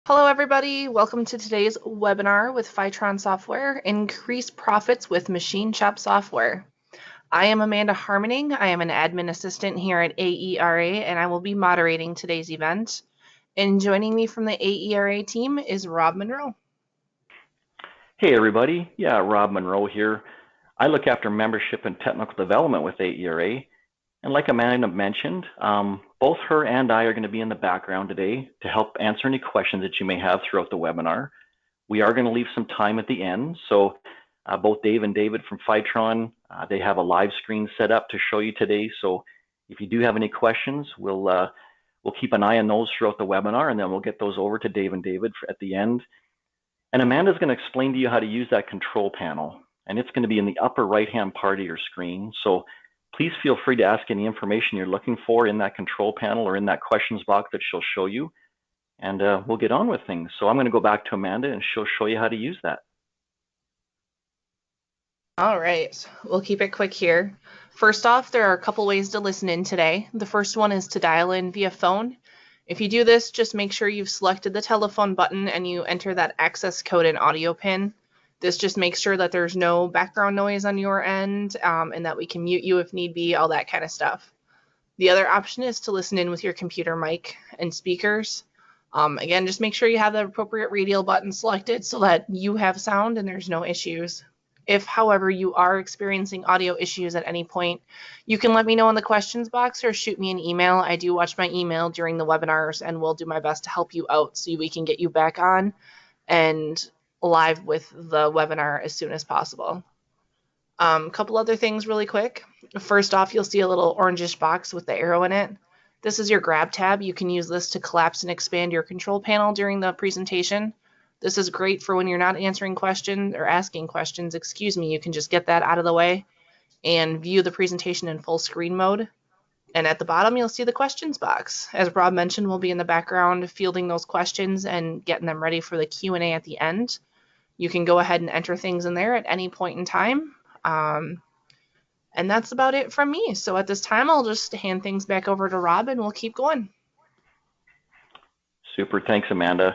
Hello, everybody. Welcome to today's webinar with Fytron Software, Increase Profits with Machine Shop Software. I am Amanda Harmoning. I am an admin assistant here at AERA, and I will be moderating today's event. And joining me from the AERA team is Rob Monroe. Hey, everybody. Yeah, Rob Monroe here. I look after membership and technical development with AERA. And like Amanda mentioned, both her and I are going to be in the background today to help answer any questions that you may have throughout the webinar. We are going to leave some time at the end. So both Dave and David from Fytron, they have a live screen set up to show you today. So if you do have any questions, we'll keep an eye on those throughout the webinar, and then we'll get those over to Dave and David at the end. And Amanda's going to explain to you how to use that control panel. And it's going to be in the upper right-hand part of your screen. So please feel free to ask any information you're looking for in that control panel or in that questions box that she'll show you. And we'll get on with things. So I'm going to go back to Amanda and she'll show you how to use that. All right, we'll keep it quick here. First off, there are a couple ways to listen in today. The first one is to dial in via phone. If you do this, just make sure you've selected the telephone button and you enter that access code and audio pin. This just makes sure that there's no background noise on your end and that we can mute you if need be, all that kind of stuff. The other option is to listen in with your computer mic and speakers. Again, just make sure you have the appropriate radial button selected so that you have sound and there's no issues. If, however, you are experiencing audio issues at any point, you can let me know in the questions box or shoot me an email. I do watch my email during the webinars and will do my best to help you out so we can get you back on and live with the webinar as soon as possible. A couple other things really quick. First off, you'll see a little orangish box with the arrow in it. This is your grab tab. You can use this to collapse and expand your control panel during the presentation. This is great for when you're not answering questions or asking questions, you can just get that out of the way and view the presentation in full screen mode. And at the bottom, you'll see the questions box. As Rob mentioned, we'll be in the background fielding those questions and getting them ready for the Q&A at the end. You can go ahead and enter things in there at any point in time. And that's about it from me. So at this time, I'll just hand things back over to Rob and we'll keep going. Super, thanks, Amanda.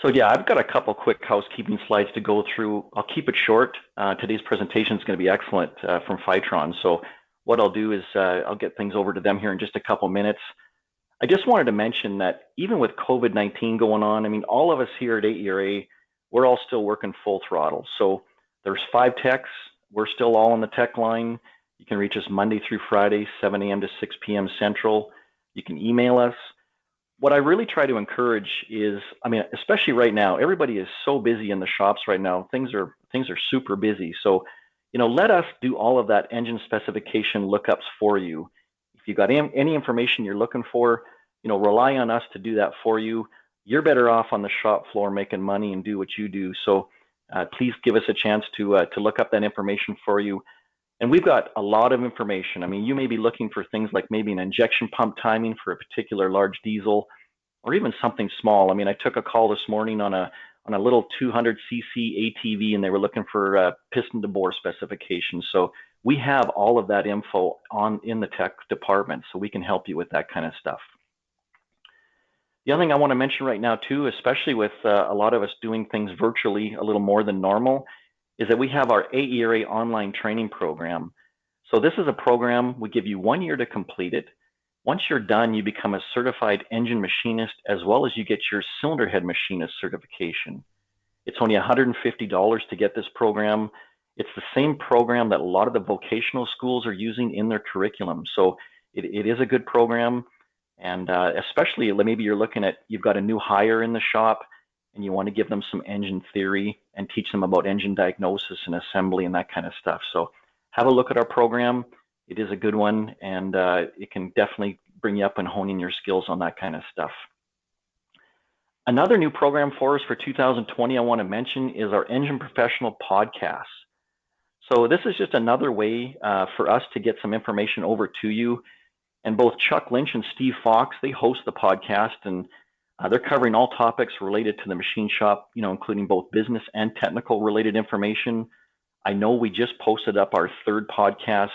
So yeah, I've got a couple quick housekeeping slides to go through. I'll keep it short. Today's presentation is going to be excellent from Fytron. So what I'll do is I'll get things over to them here in just a couple minutes. I just wanted to mention that even with COVID-19 going on, I mean, all of us here at AERA, we're all still working full throttle. So there's 5 techs. We're still all on the tech line. You can reach us Monday through Friday, 7 a.m. to 6 p.m. Central. You can email us. What I really try to encourage is, I mean, especially right now, everybody is so busy in the shops right now. Things are super busy. So, you know, let us do all of that engine specification lookups for you. If you've got any information you're looking for, you know, rely on us to do that for you. You're better off on the shop floor making money and do what you do. So please give us a chance to look up that information for you. And we've got a lot of information. I mean, you may be looking for things like maybe an injection pump timing for a particular large diesel, or even something small. I mean, I took a call this morning on a little 200cc ATV, and they were looking for piston to bore specifications. So we have all of that info in the tech department, so we can help you with that kind of stuff. The other thing I want to mention right now too, especially with a lot of us doing things virtually a little more than normal, is that we have our AERA online training program. So this is a program, we give you 1 year to complete it. Once you're done, you become a certified engine machinist, as well as you get your cylinder head machinist certification. It's only $150 to get this program. It's the same program that a lot of the vocational schools are using in their curriculum. So it is a good program. And especially maybe you're looking at, you've got a new hire in the shop and you want to give them some engine theory and teach them about engine diagnosis and assembly and that kind of stuff. So have a look at our program. It is a good one, and it can definitely bring you up and honing your skills on that kind of stuff. Another new program for us for 2020 I want to mention is our Engine Professional podcast. So this is just another way for us to get some information over to you. And both Chuck Lynch and Steve Fox, they host the podcast, and they're covering all topics related to the machine shop, you know, including both business and technical related information. I know we just posted up our 3rd podcast.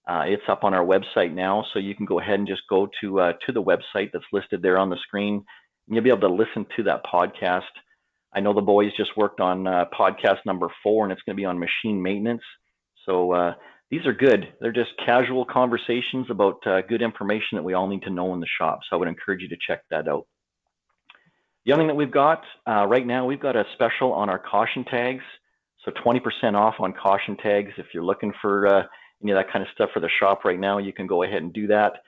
It's up on our website now, so you can go ahead and just go to the website that's listed there on the screen. and you'll be able to listen to that podcast. I know the boys just worked on podcast number 4, and it's going to be on machine maintenance. So these are good. They're just casual conversations about good information that we all need to know in the shop. So I would encourage you to check that out. The other thing that we've got right now, we've got a special on our caution tags. So 20% off on caution tags. If you're looking for any of that kind of stuff for the shop right now, you can go ahead and do that.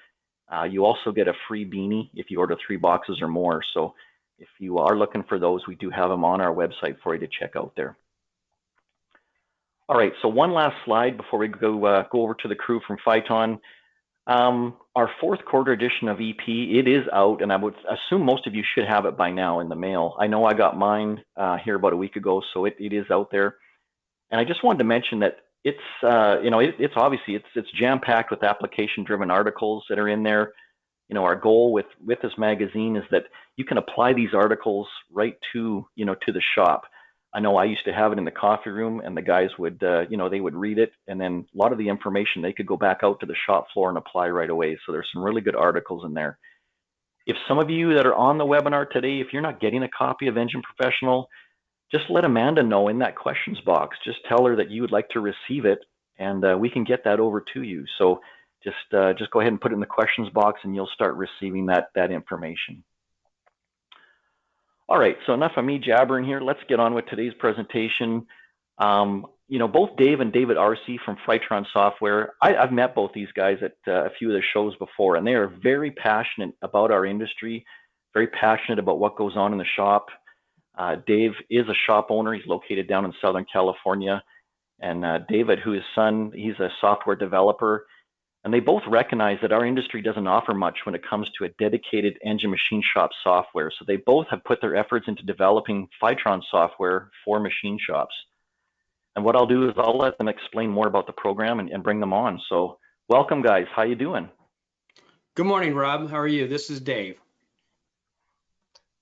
You also get a free beanie if you order 3 boxes or more. So if you are looking for those, we do have them on our website for you to check out there. All right, so one last slide before we go over to the crew from Fytron. Our 4th quarter edition of EP, it is out, and I would assume most of you should have it by now in the mail. I know I got mine here about a week ago, so it is out there. And I just wanted to mention that it's it's obviously it's jam-packed with application-driven articles that are in there. Our goal with this magazine is that you can apply these articles right to to the shop. I know I used to have it in the coffee room, and the guys would they would read it, and then a lot of the information they could go back out to the shop floor and apply right away. So there's some really good articles in there. If some of you that are on the webinar today, if you're not getting a copy of Engine Professional, just let Amanda know in that questions box. Just tell her that you would like to receive it, and we can get that over to you. So just go ahead and put it in the questions box, and you'll start receiving that information. All right, so enough of me jabbering here. Let's get on with today's presentation. Both Dave and David Arce from Fytron Software, I've met both these guys at a few of the shows before, and they are very passionate about our industry, very passionate about what goes on in the shop. Dave is a shop owner. He's located down in Southern California. And David, who is son, he's a software developer. And they both recognize that our industry doesn't offer much when it comes to a dedicated engine machine shop software. So they both have put their efforts into developing Fytron software for machine shops. And what I'll do is I'll let them explain more about the program and bring them on. So welcome, guys. How you doing? Good morning, Rob. How are you? This is Dave.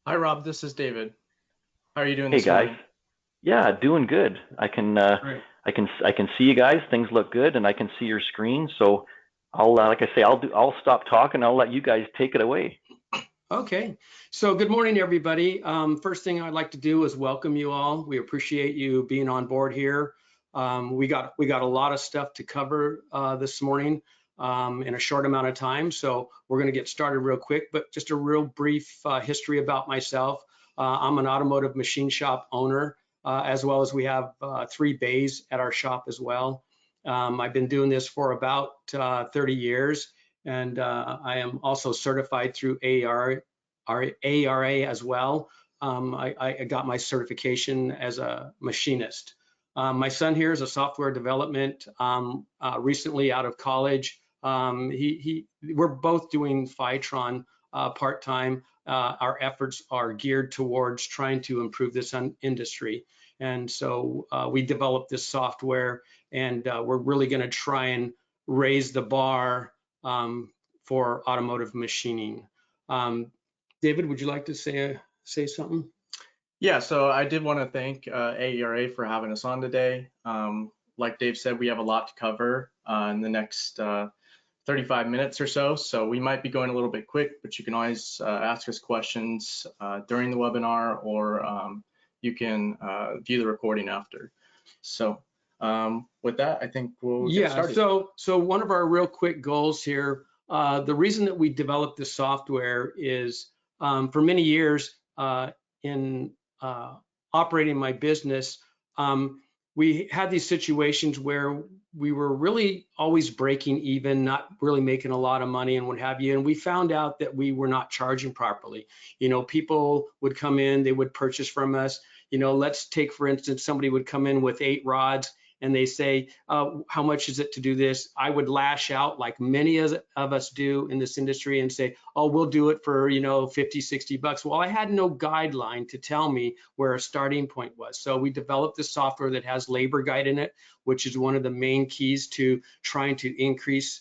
Hi, Rob. This is David. How are you doing this morning? Hey, guys. Yeah, doing good. I can see you guys. Things look good, and I can see your screen. So I'll stop talking. I'll let you guys take it away. Okay. So good morning, everybody. First thing I'd like to do is welcome you all. We appreciate you being on board here. We got a lot of stuff to cover this morning in a short amount of time. So we're going to get started real quick, but just a real brief history about myself. I'm an automotive machine shop owner, as well as we have 3 bays at our shop as well. I've been doing this for about 30 years, and I am also certified through ARA as well. I got my certification as a machinist. My son here is a software development, recently out of college. We're both doing Fytron part-time. Our efforts are geared towards trying to improve this industry. And so we developed this software, and we're really going to try and raise the bar for automotive machining. David, would you like to say something? Yeah, so I did want to thank AERA for having us on today. Like Dave said, we have a lot to cover in the next 35 minutes or so. So we might be going a little bit quick, but you can always ask us questions during the webinar, or you can view the recording after. So with that, I think we'll get started. So one of our real quick goals here, the reason that we developed this software is for many years in operating my business, we had these situations where we were really always breaking even, not really making a lot of money and what have you. And we found out that we were not charging properly. People would come in, they would purchase from us. Let's take, for instance, somebody would come in with 8 rods and they say, how much is it to do this? I would lash out like many of us do in this industry and say, oh, we'll do it for, $50-$60. Well, I had no guideline to tell me where a starting point was. So we developed this software that has labor guide in it, which is one of the main keys to trying to increase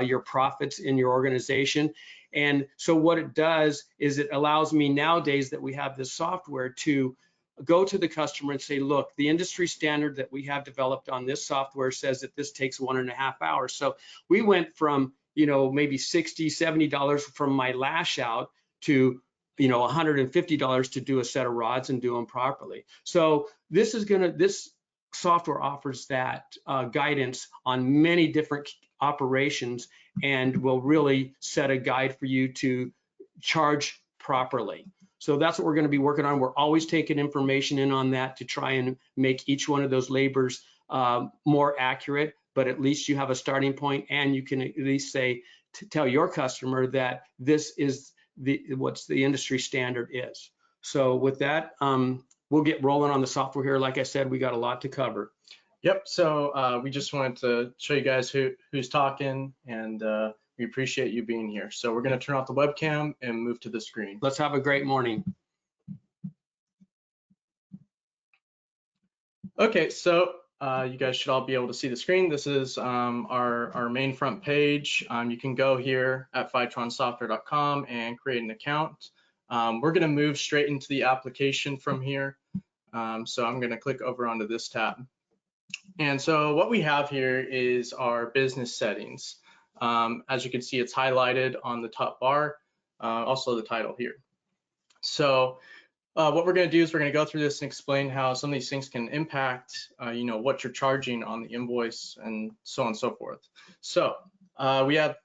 your profits in your organization. And so what it does is it allows me nowadays that we have this software to go to the customer and say, look, the industry standard that we have developed on this software says that this takes 1.5 hours. So we went from, maybe $60, $70 from my lash out to, $150 to do a set of rods and do them properly. So this software offers that guidance on many different operations and will really set a guide for you to charge properly. So that's what we're going to be working on. We're always taking information in on that to try and make each one of those labors more accurate, but at least you have a starting point, and you can at least say, tell your customer that this is what's the industry standard is. So with that, we'll get rolling on the software here. Like I said, we got a lot to cover. Yep, so we just wanted to show you guys who's talking, and we appreciate you being here. So we're going to turn off the webcam and move to the screen. Let's have a great morning. Okay, so you guys should all be able to see the screen. This is our main front page. You can go here at fytronsoftware.com and create an account. We're going to move straight into the application from here. So I'm going to click over onto this tab. And so what we have here is our business settings. As you can see, it's highlighted on the top bar, also the title here. So what we're going to do is we're going to go through this and explain how some of these things can impact, what you're charging on the invoice and so on and so forth. So we have,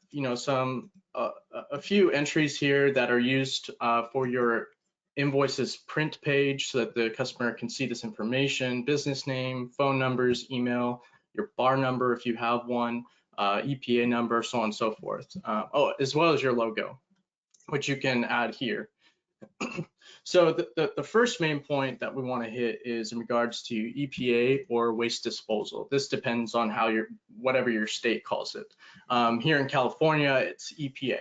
a few entries here that are used for your invoices print page so that the customer can see this information: business name, phone numbers, email, your bar number if you have one, EPA number, so on and so forth. As well as your logo, which you can add here. So the first main point that we want to hit is in regards to EPA or waste disposal. This depends on how whatever your state calls it. Here in California, it's EPA.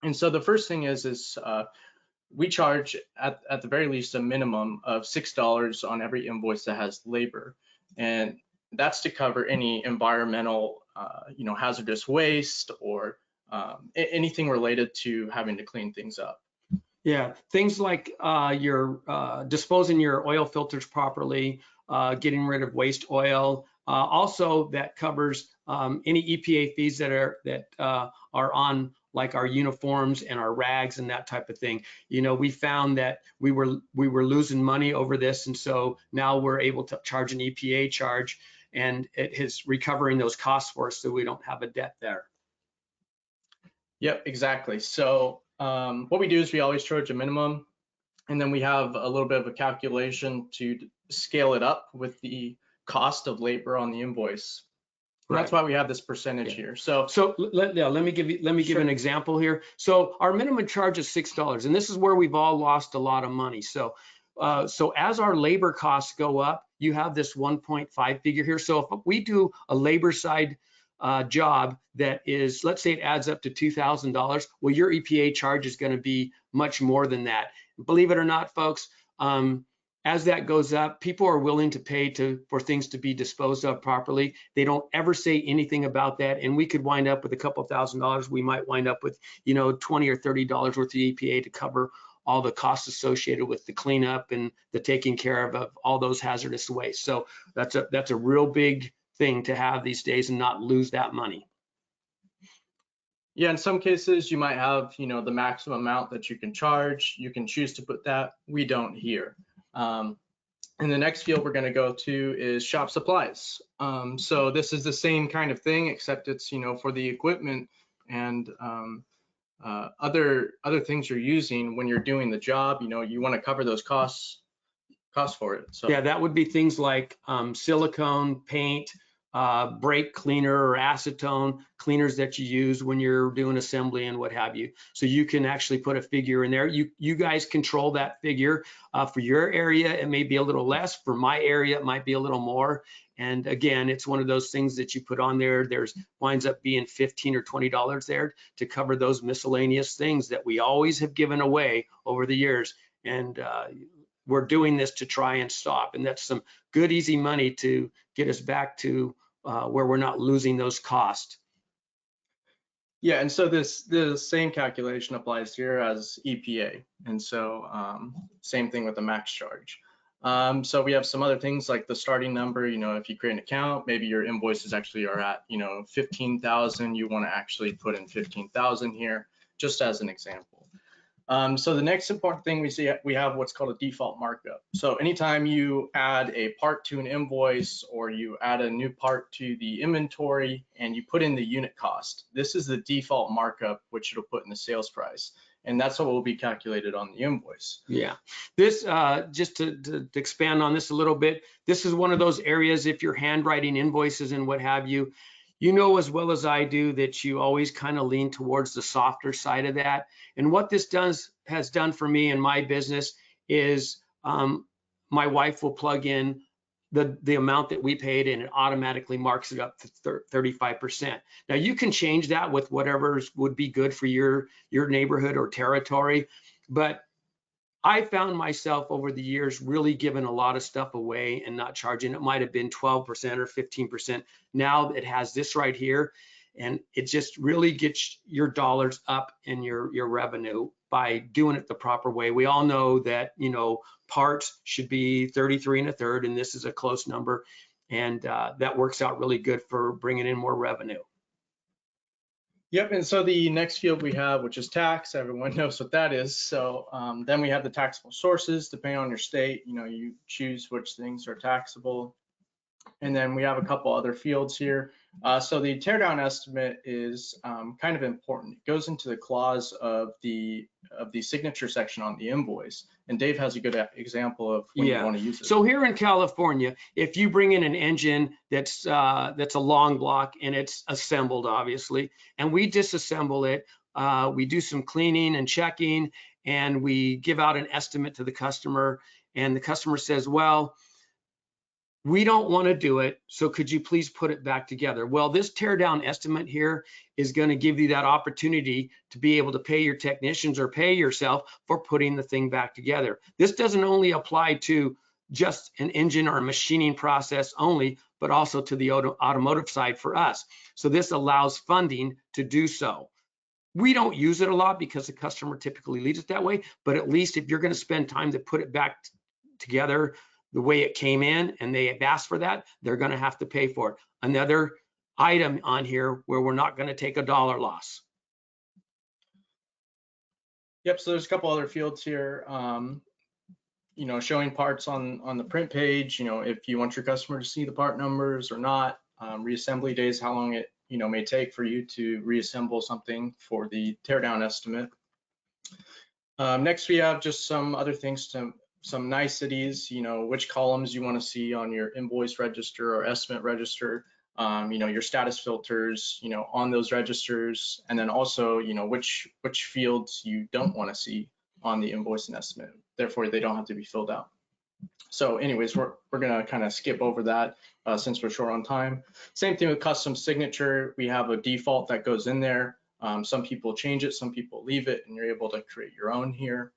And so the first thing is we charge at the very least a minimum of $6 on every invoice that has labor, and that's to cover any environmental, hazardous waste or anything related to having to clean things up. Yeah, things like your disposing your oil filters properly, getting rid of waste oil. Also, that covers any EPA fees that are on like our uniforms and our rags and that type of thing. We found that we were losing money over this, and so now we're able to charge an EPA charge, and it is recovering those costs for us, so we don't have a debt there. Yep, exactly. So what we do is we always charge a minimum, and then we have a little bit of a calculation to scale it up with the cost of labor on the invoice. Right. That's why we have this percentage here. So let me give you an example here. So our minimum charge is $6, and this is where we've all lost a lot of money. So as our labor costs go up, you have this 1.5 figure here. So if we do a labor side job that is, let's say it adds up to $2,000, well, your EPA charge is going to be much more than that. Believe it or not, folks, as that goes up, people are willing to pay for things to be disposed of properly. They don't ever say anything about that, and we could wind up with a couple $1,000. We might wind up with $20 or $30 worth of EPA to cover all the costs associated with the cleanup and the taking care of all those hazardous waste. So that's a real big thing to have these days and not lose that money. Yeah, in some cases you might have, the maximum amount that you can charge. You can choose to put that. We don't here. And the next field we're going to go to is shop supplies. So this is the same kind of thing, except it's, for the equipment and other things you're using when you're doing the job. You want to cover those costs for it. So yeah, that would be things like silicone, paint, brake cleaner or acetone, cleaners that you use when you're doing assembly and what have you. So you can actually put a figure in there. You guys control that figure. For your area, it may be a little less. For my area, it might be a little more. And again, it's one of those things that you put on there. There's winds up being $15 or $20 there to cover those miscellaneous things that we always have given away over the years. And we're doing this to try and stop. And that's some good, easy money to get us back to where we're not losing those costs. Yeah, and so the same calculation applies here as EPA. And so same thing with the max charge. So we have some other things like the starting number. If you create an account, maybe your invoices actually are at 15,000. You want to actually put in 15,000 here, just as an example. So the next important thing we see, we have what's called a default markup. So anytime you add a part to an invoice or you add a new part to the inventory and you put in the unit cost, this is the default markup, which it'll put in the sales price. And that's what will be calculated on the invoice. Yeah, this, just to expand on this a little bit, this is one of those areas, if you're handwriting invoices and what have you, you know as well as I do that you always kind of lean towards the softer side of that. And what this has done for me in my business is my wife will plug in the amount that we paid and it automatically marks it up to 35%. Now you can change that with whatever would be good for your neighborhood or territory, but I found myself over the years really giving a lot of stuff away and not charging. It might have been 12% or 15%. Now it has this right here, and it just really gets your dollars up and your revenue by doing it the proper way. We all know that, you know, parts should be 33 1/3, and this is a close number, and that works out really good for bringing in more revenue. Yep, and so the next field we have, which is tax, everyone knows what that is. So then we have the taxable sources, depending on your state, you know, you choose which things are taxable. And then we have a couple other fields here. So the teardown estimate is kind of important. It goes into the clause of the signature section on the invoice. And Dave has a good example of when you want to use it. So here in California, if you bring in an engine that's a long block and it's assembled, obviously, and we disassemble it, we do some cleaning and checking, and we give out an estimate to the customer, and the customer says, well, we don't want to do it, so could you please put it back together? Well, this teardown estimate here is going to give you that opportunity to be able to pay your technicians or pay yourself for putting the thing back together. This doesn't only apply to just an engine or a machining process only, but also to the automotive side for us. So this allows funding to do so. We don't use it a lot because the customer typically leaves it that way, but at least if you're going to spend time to put it back together the way it came in and they have asked for that, they're going to have to pay for it. Another item on here where we're not going to take a dollar loss. Yep, so there's a couple other fields here, you know, showing parts on the print page, you know, if you want your customer to see the part numbers or not, reassembly days, how long it, you know, may take for you to reassemble something for the teardown estimate. Next, we have just some other things some niceties, you know, which columns you want to see on your invoice register or estimate register, you know, your status filters, you know, on those registers, and then also, you know, which fields you don't want to see on the invoice and estimate. Therefore, they don't have to be filled out. So anyways, we're going to kind of skip over that since we're short on time. Same thing with custom signature. We have a default that goes in there. Some people change it, some people leave it, and you're able to create your own here.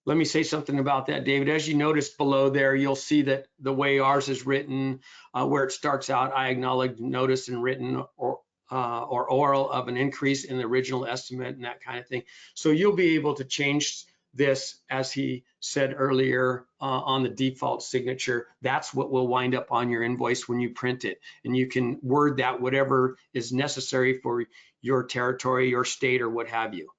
Let me say something about that, David. As you noticed below there, you'll see that the way ours is written, where it starts out, I acknowledge, notice, and written or oral of an increase in the original estimate and that kind of thing. So you'll be able to change this, as he said earlier, on the default signature. That's what will wind up on your invoice when you print it. And you can word that whatever is necessary for your territory, your state, or what have you.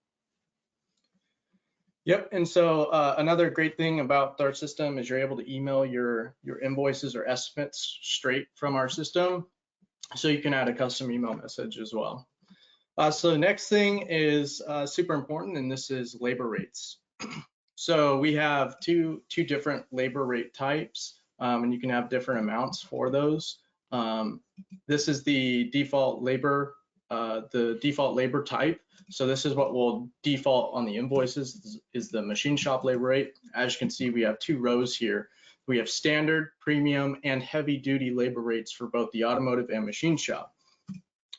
Yep, and so another great thing about our system is you're able to email your invoices or estimates straight from our system. So you can add a custom email message as well. So the next thing is super important, and this is labor rates. So we have two different labor rate types, and you can have different amounts for those. This is the default labor type. So this is what will default on the invoices is the machine shop labor rate. As you can see, we have two rows here. We have standard, premium, and heavy duty labor rates for both the automotive and machine shop.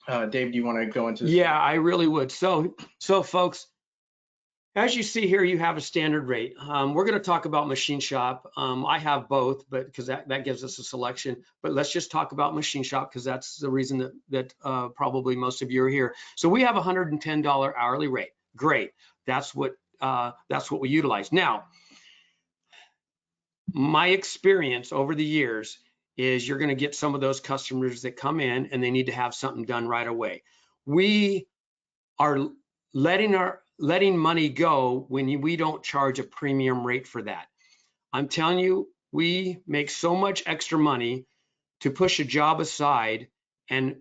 Dave, do you want to go into this? Yeah, I really would. So folks, as you see here, you have a standard rate. We're going to talk about machine shop. I have both, but because that gives us a selection. But let's just talk about machine shop because that's the reason that probably most of you are here. So we have a $110 hourly rate. Great. That's what we utilize. Now, my experience over the years is you're going to get some of those customers that come in and they need to have something done right away. We are letting letting money go when we don't charge a premium rate for that. I'm telling you, we make so much extra money to push a job aside and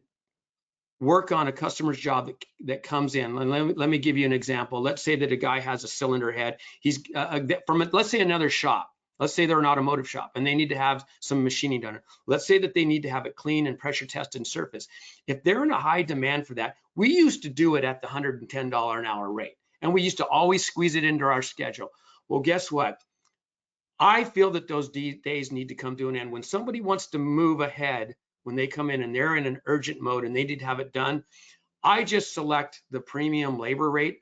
work on a customer's job that comes in. And let me give you an example. Let's say that a guy has a cylinder head. He's let's say another shop. Let's say they're an automotive shop and they need to have some machining done. Let's say that they need to have it clean and pressure tested and surface. If they're in a high demand for that, we used to do it at the $110 an hour rate. And we used to always squeeze it into our schedule. Well, guess what? I feel that those days need to come to an end. When somebody wants to move ahead, when they come in and they're in an urgent mode and they need to have it done, I just select the premium labor rate,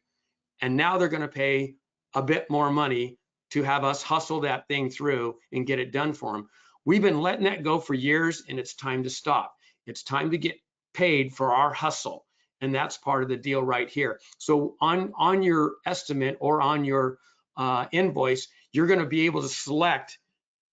and now they're going to pay a bit more money to have us hustle that thing through and get it done for them. We've been letting that go for years, and it's time to stop. It's time to get paid for our hustle, and that's part of the deal right here. So on your estimate or on your invoice, you're going to be able to select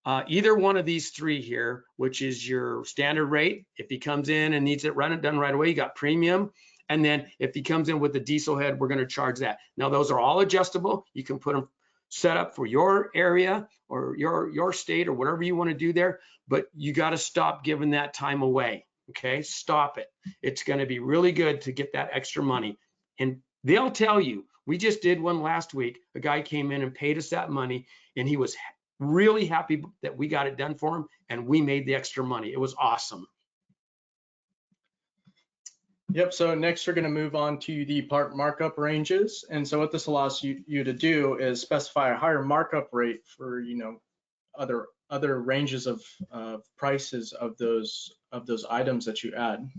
either one of these three here, which is your standard rate. If he comes in and needs it done right away, you got premium. And then if he comes in with the diesel head, we're going to charge that. Now, those are all adjustable. You can put them set up for your area or your state or whatever you want to do there, but you got to stop giving that time away. Okay, stop it. It's going to be really good to get that extra money. And they'll tell you, we just did one last week. A guy came in and paid us that money, and he was really happy that we got it done for him and we made the extra money. It was awesome. Yep, so next we're going to move on to the part markup ranges. And so what this allows you to do is specify a higher markup rate for, you know, other ranges of prices of those items that you add.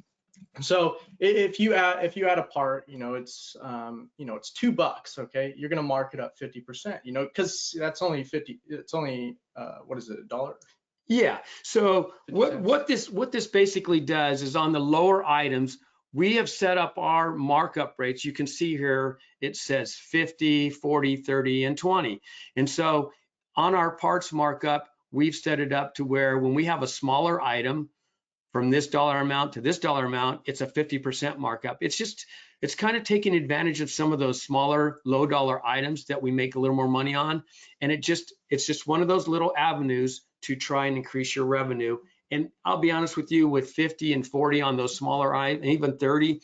So if you add a part, you know, it's $2, okay, you're going to mark it up 50%, you know, because that's only 50. It's only what is it, $1? Yeah. So what this basically does is on the lower items, we have set up our markup rates. You can see here it says 50, 40, 30, and 20. And so on our parts markup, we've set it up to where when we have a smaller item, from this dollar amount to this dollar amount, it's a 50% markup. It's kind of taking advantage of some of those smaller low dollar items that we make a little more money on. And it's just one of those little avenues to try and increase your revenue. And I'll be honest with you, with 50 and 40 on those smaller items, and even 30,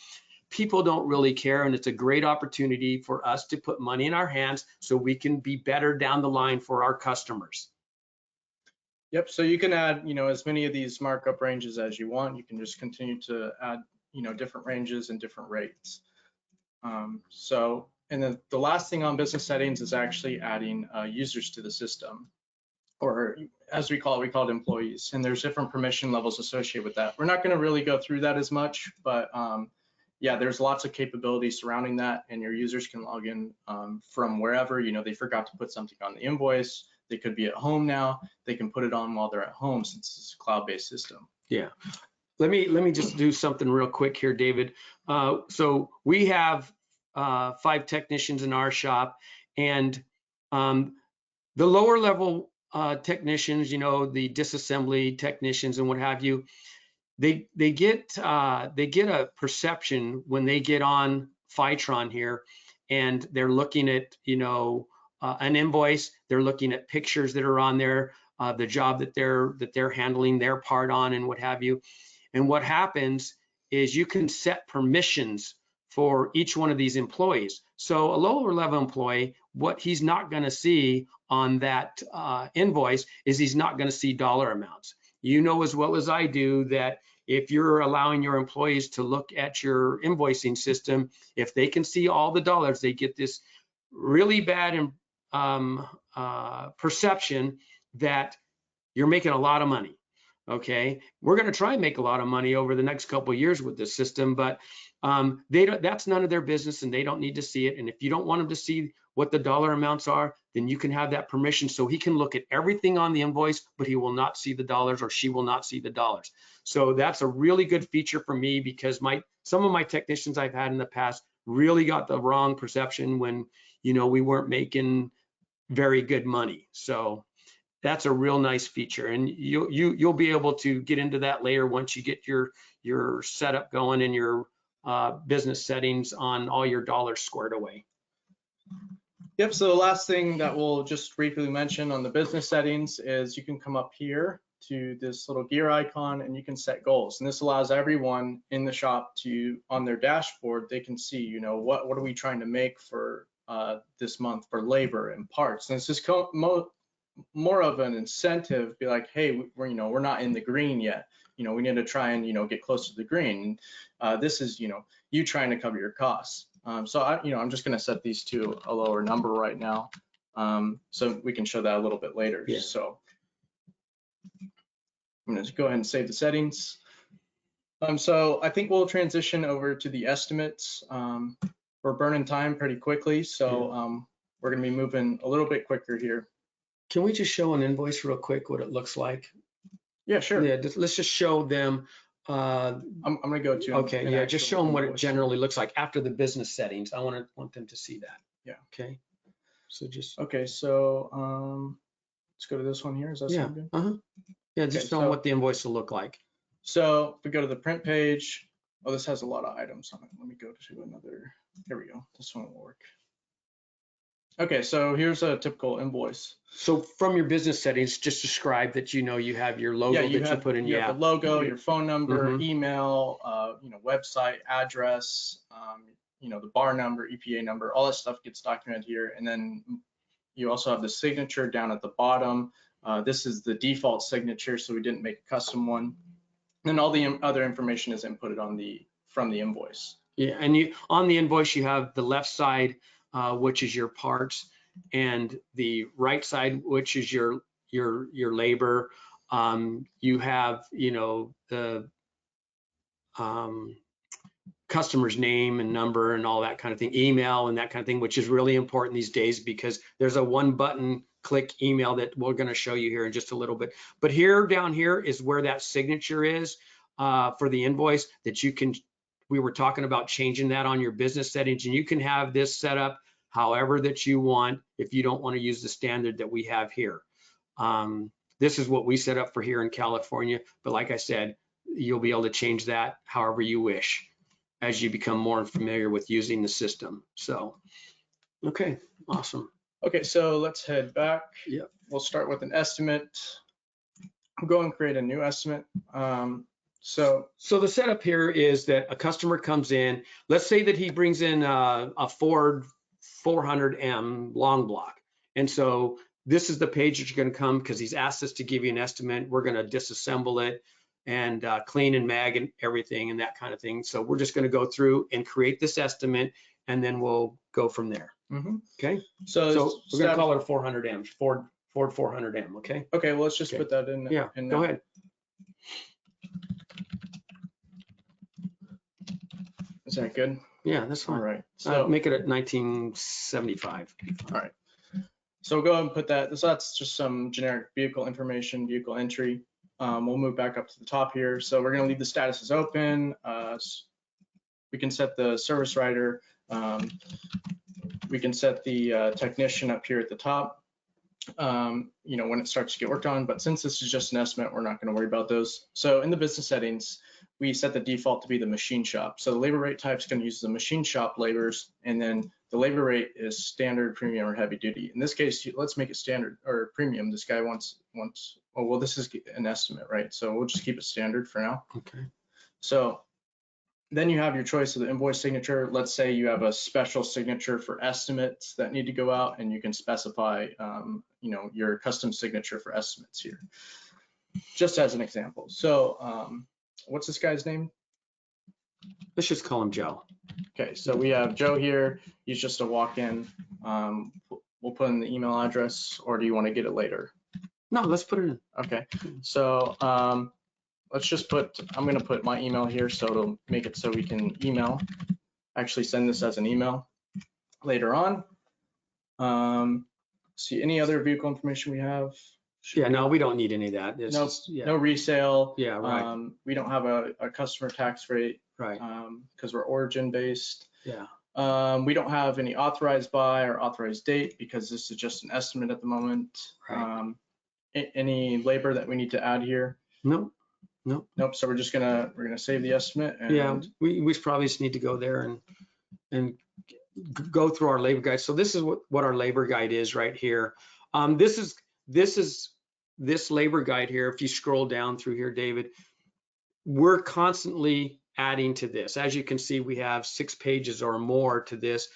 people don't really care. And it's a great opportunity for us to put money in our hands so we can be better down the line for our customers. Yep, so you can add, you know, as many of these markup ranges as you want. You can just continue to add, you know, different ranges and different rates. And then the last thing on business settings is actually adding users to the system, or as we call it employees. And there's different permission levels associated with that. We're not going to really go through that as much, but yeah, there's lots of capabilities surrounding that, and your users can log in from wherever. You know, they forgot to put something on the invoice. They could be at home now. They can put it on while they're at home since it's a cloud-based system. Yeah. Let me just do something real quick here, David. So we have 5 technicians in our shop, and the lower level technicians, you know, the disassembly technicians and what have you, they get a perception when they get on Fytron here, and they're looking at, you know, an invoice. They're looking at pictures that are on there, the job that they're handling their part on, and what have you. And what happens is you can set permissions for each one of these employees. So a lower level employee, what he's not going to see on that invoice is he's not going to see dollar amounts. You know as well as I do that if you're allowing your employees to look at your invoicing system, if they can see all the dollars, they get this really bad perception that you're making a lot of money. Okay, we're going to try and make a lot of money over the next couple of years with this system, but that's none of their business, and they don't need to see it. And if you don't want them to see what the dollar amounts are, then you can have that permission so he can look at everything on the invoice, but he will not see the dollars, or she will not see the dollars. So that's a really good feature for me, because some of my technicians I've had in the past really got the wrong perception when, you know, we weren't making very good money. So that's a real nice feature, and you'll be able to get into that later once you get your setup going and your business settings on all your dollars squared away. Yep, so the last thing that we'll just briefly mention on the business settings is you can come up here to this little gear icon and you can set goals. And this allows everyone in the shop to, on their dashboard, they can see, you know, what are we trying to make for this month for labor and parts. And it's just more of an incentive, be like, hey, we're not in the green yet. You know, we need to try and, get close to the green. This is, you trying to cover your costs. So I'm just going to set these to a lower number right now, so we can show that a little bit later. Yeah. So I'm going to go ahead and save the settings. So I think we'll transition over to the estimates. We're burning time pretty quickly, so we're going to be moving a little bit quicker here. Can we just show an invoice real quick, what it looks like? Yeah, sure. Yeah, let's just show them. I'm going to go to. Okay, yeah, just show them what it generally looks like after the business settings. I want them to see that. Yeah. Okay. So just. Okay, so let's go to this one here. Is that sound good? Uh-huh. Yeah, just show them what the invoice will look like. So if we go to the print page, oh, this has a lot of items on it. Let me go to another. Here we go. This one will work. Okay, so here's a typical invoice. So from your business settings, just describe that you have your logo that you put in. You have the logo, your phone number, Mhm. email, website, address, the bar number, EPA number, all that stuff gets documented here. And then you also have the signature down at the bottom. This is the default signature, so we didn't make a custom one. And all the other information is inputted from the invoice. Yeah, and on the invoice, you have the left side, which is your parts, and the right side, which is your labor. You have, the customer's name and number and all that kind of thing, email and that kind of thing, which is really important these days because there's a one button click email that we're going to show you here in just a little bit. But down here is where that signature is for the invoice that you can. We were talking about changing that on your business settings, and you can have this set up however that you want if you don't want to use the standard that we have here. This is what we set up for here in California, but like I said, you'll be able to change that however you wish as you become more familiar with using the system. So, okay, awesome. Okay, so let's head back. Yep. We'll start with an estimate. I'll go and create a new estimate. So the setup here is that a customer comes in, let's say that he brings in a Ford 400M long block. And so this is the page that you're going to come because he's asked us to give you an estimate. We're going to disassemble it and clean and mag and everything and that kind of thing. So we're just going to go through and create this estimate and then we'll go from there. Mm-hmm. Okay. So we're going to call it a 400M, Ford 400M. Okay. Okay. Well, let's just put that in. Yeah. Go ahead. Is that good? Yeah, that's fine. All right. So make it at 1975. All right. So we'll go ahead and put that. So that's just some generic vehicle information, vehicle entry. We'll move back up to the top here. So we're going to leave the status as open. We can set the service writer. We can set the technician up here at the top. When it starts to get worked on. But since this is just an estimate, we're not going to worry about those. So in the business settings, we set the default to be the machine shop. So the labor rate type is going to use the machine shop labors, and then the labor rate is standard, premium, or heavy duty. In this case, let's make it standard or premium. This guy wants. Oh, well, this is an estimate, right? So we'll just keep it standard for now. Okay. So then you have your choice of the invoice signature. Let's say you have a special signature for estimates that need to go out, and you can specify, your custom signature for estimates here, just as an example. So what's this guy's name? Let's just call him Joe. Okay, so we have Joe here. He's just a walk-in. We'll put in the email address, or do you want to get it later? No, let's put it in. Okay, so let's just I'm going to put my email here, so it'll make it so we can actually send this as an email later on. See any other vehicle information we have? Yeah, no, we don't need any of that. No resale. Yeah, right. We don't have a customer tax rate. Right. Because we're origin based. Yeah. We don't have any authorized by or authorized date because this is just an estimate at the moment. Right. Any labor that we need to add here? Nope. Nope. So we're gonna save the estimate. And yeah, we probably just need to go there and go through our labor guide. So this is what our labor guide is right here. This labor guide here. If you scroll down through here, David, we're constantly adding to this. As you can see, we have 6 pages or more to this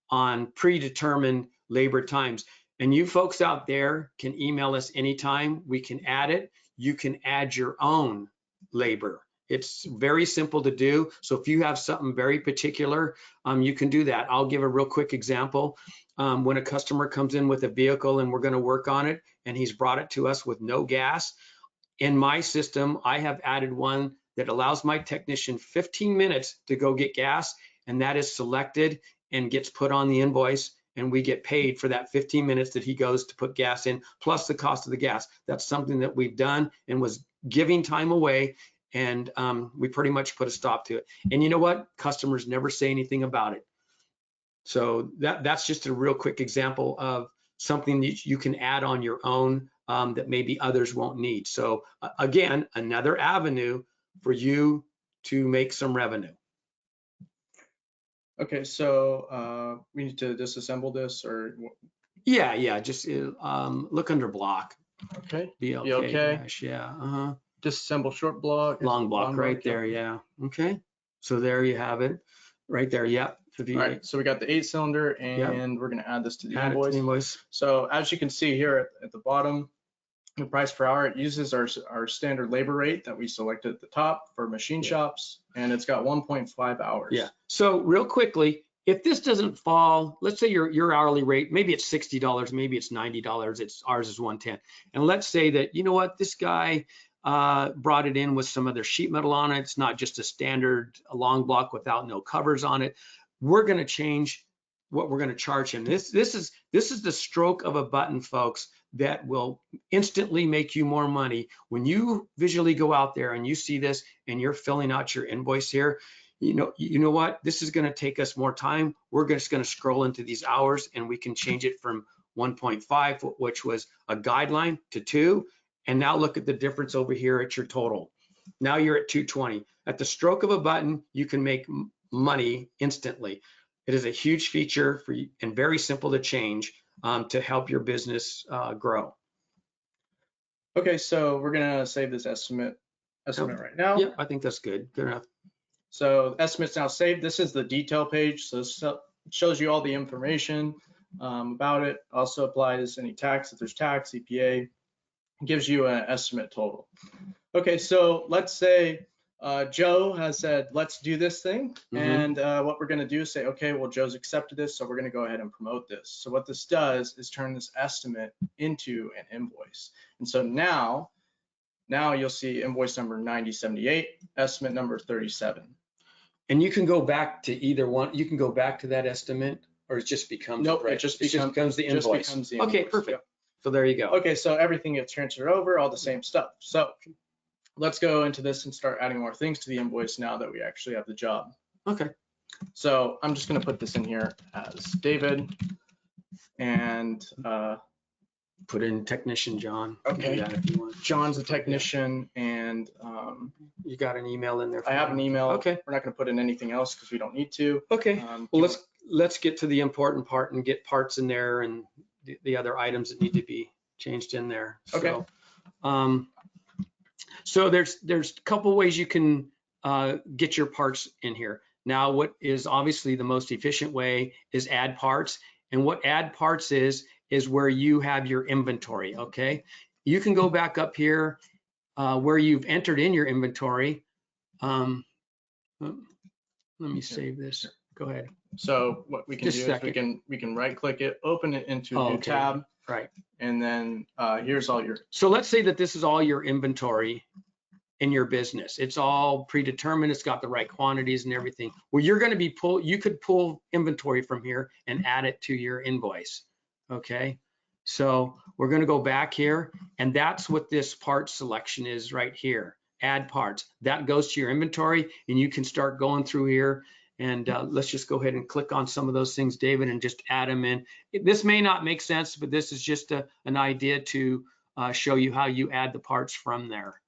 on predetermined labor times. And you folks out there can email us anytime. We can add it. You can add your own labor. It's very simple to do. So if you have something very particular, you can do that. I'll give a real quick example. When a customer comes in with a vehicle and we're going to work on it, and he's brought it to us with no gas, in my system, I have added one that allows my technician 15 minutes to go get gas, and that is selected and gets put on the invoice, and we get paid for that 15 minutes that he goes to put gas in, plus the cost of the gas. That's something that we've done and was giving time away, and we pretty much put a stop to it. And you know what? Customers never say anything about it. So that's just a real quick example of something that you can add on your own that maybe others won't need. So again, another avenue for you to make some revenue. Okay, so we need to disassemble this, or? Yeah, just look under block. Okay. Be okay. Okay. Yeah. Disassemble short block. Long block right there. Yeah. Okay. So there you have it, right there. Yep. All right. So we got the 8-cylinder, and we're going to add this to the invoice. So as you can see here at the bottom, the price per hour, it uses our standard labor rate that we selected at the top for machine shops, and it's got 1.5 hours. Yeah. So real quickly, if this doesn't fall, let's say your hourly rate, maybe it's $60, maybe it's $90, ours is $110. And let's say that, you know what, this guy brought it in with some other sheet metal on it. It's not just a standard long block without no covers on it. We're going to change what we're going to charge him. This is the stroke of a button, folks, that will instantly make you more money. When you visually go out there and you see this and you're filling out your invoice here, you know what? This is going to take us more time. We're just going to scroll into these hours, and we can change it from 1.5, which was a guideline, to 2. And now look at the difference over here at your total. Now you're at 220. At the stroke of a button, you can make money instantly. It is a huge feature for you and very simple to change to help your business grow. Okay, so we're gonna save this estimate right now. Yep, I think that's good. Good enough. So estimate's now saved. This is the detail page. So it shows you all the information about it. Also applies any tax, if there's tax, EPA. It gives you an estimate total. Okay, so let's say Joe has said, let's do this thing. And what we're gonna do is say, okay, well, Joe's accepted this, so we're gonna go ahead and promote this. So what this does is turn this estimate into an invoice. And so now you'll see invoice number 9078, estimate number 37. And you can go back to either one. You can go back to that estimate, or it just becomes it just becomes the invoice. Okay, perfect. Yep. So there you go. Okay, so everything gets transferred over, all the same stuff. So let's go into this and start adding more things to the invoice now that we actually have the job. Okay. So I'm just going to put this in here as David, and put in technician John. Okay. If you want. John's a technician, and you got an email in there. I have an email. Okay. We're not going to put in anything else because we don't need to. Okay. Well, let's get to the important part and get parts in there and the other items that need to be changed in there. Okay. So there's a couple ways you can get your parts in here. Now, what is obviously the most efficient way is add parts. And what add parts is where you have your inventory, okay? You can go back up here where you've entered in your inventory. Let me save this. Go ahead. So what we can do is we can right click it, open it into a new tab. Right. And then here's all your. So let's say that this is all your inventory in your business. It's all predetermined. It's got the right quantities and everything. Well, you're going to be you could pull inventory from here and add it to your invoice. Okay. So we're going to go back here, and that's what this part selection is right here. Add parts. That goes to your inventory, and you can start going through here. And let's just go ahead and click on some of those things, David, and just add them in. This may not make sense, but this is just an idea to show you how you add the parts from there.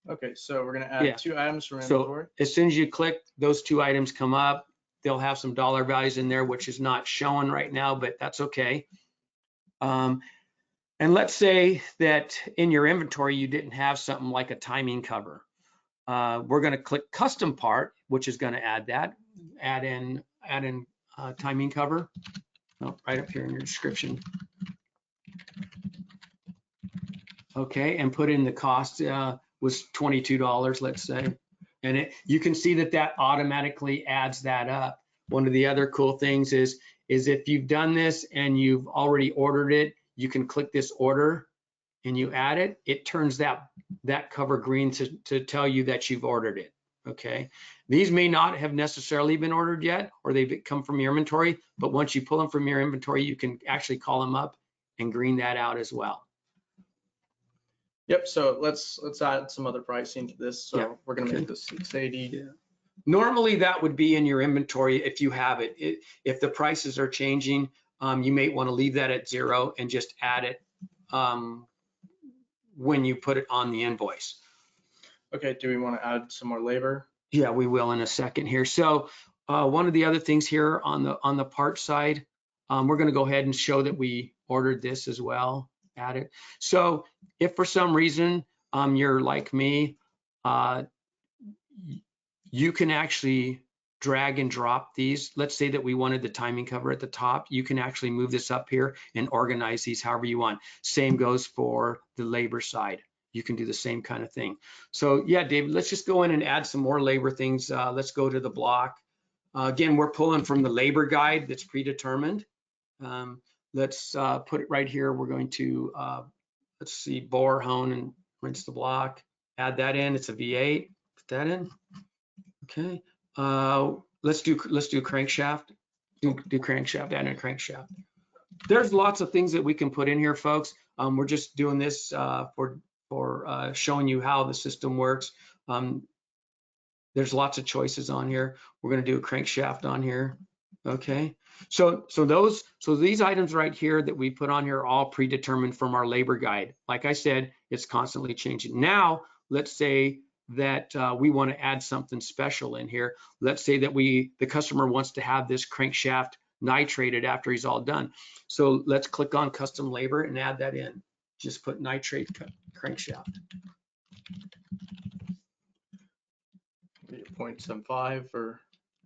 Okay, so we're going to add 2 items from inventory. So as soon as you click, those 2 items come up. they'll have some dollar values in there, which is not showing right now, but that's okay. And let's say that in your inventory, you didn't have something like a timing cover. We're going to click custom part, which is going to add that, add in timing cover. Oh, right up here in your description. Okay, and put in the cost was $22, let's say. And you can see that automatically adds that up. One of the other cool things is if you've done this and you've already ordered it, you can click this order and you add it. It turns that cover green to tell you that you've ordered it. Okay, these may not have necessarily been ordered yet, or they've come from your inventory, but once you pull them from your inventory, you can actually call them up and green that out as well. Yep, so let's add some other pricing to this. So yeah. We're gonna make this 680. Yeah. Normally that would be in your inventory if you have it. If the prices are changing, you may want to leave that at 0 and just add it when you put it on the invoice. Okay, do we want to add some more labor? Yeah, we will in a second here. So one of the other things here on the part side, we're going to go ahead and show that we ordered this as well. Add it. So if for some reason you're like me, you can actually drag and drop these. Let's say that we wanted the timing cover at the top. You can actually move this up here and organize these however you want. Same goes for the labor side. You can do the same kind of thing. So yeah, David, let's just go in and add some more labor things. Let's go to the block. Again, we're pulling from the labor guide that's predetermined. Let's put it right here. We're going to, let's see, bore, hone, and rinse the block. Add that in. It's a V8. Put that in. Okay. Let's do crankshaft. Do crankshaft. Add in a crankshaft. There's lots of things that we can put in here, folks. We're just doing this for showing you how the system works. There's lots of choices on here. We're going to do a crankshaft on here. Okay. So these items right here that we put on here are all predetermined from our labor guide. Like I said, it's constantly changing. Now, let's say that we want to add something special in here. Let's say that the customer wants to have this crankshaft nitrated after he's all done. So let's click on custom labor and add that in. Just put nitrate crankshaft. 0.75 or?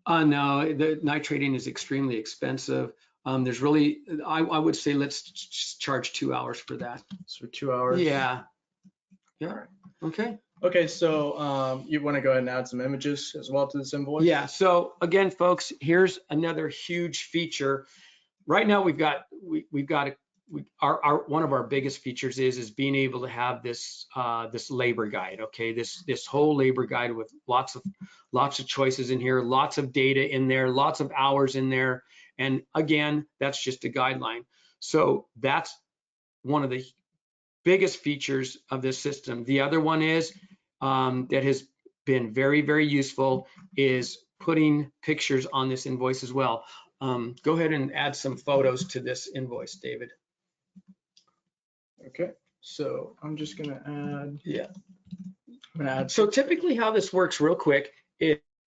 No, the nitrating is extremely expensive. There's really, I would say let's charge 2 hours for that. So 2 hours? Yeah. Yeah. All right. Okay. Okay, so you want to go ahead and add some images as well to this invoice? Yeah. So again, folks, here's another huge feature. Right now, we've got one of our biggest features is being able to have this this labor guide. Okay, this whole labor guide with lots of choices in here, lots of data in there, lots of hours in there, and again, that's just a guideline. So that's one of the biggest features of this system. The other one is that has been very, very useful is putting pictures on this invoice as well. Go ahead and add some photos to this invoice, David. Okay, so I'm just gonna add. Yeah. I'm gonna add. So typically how this works real quick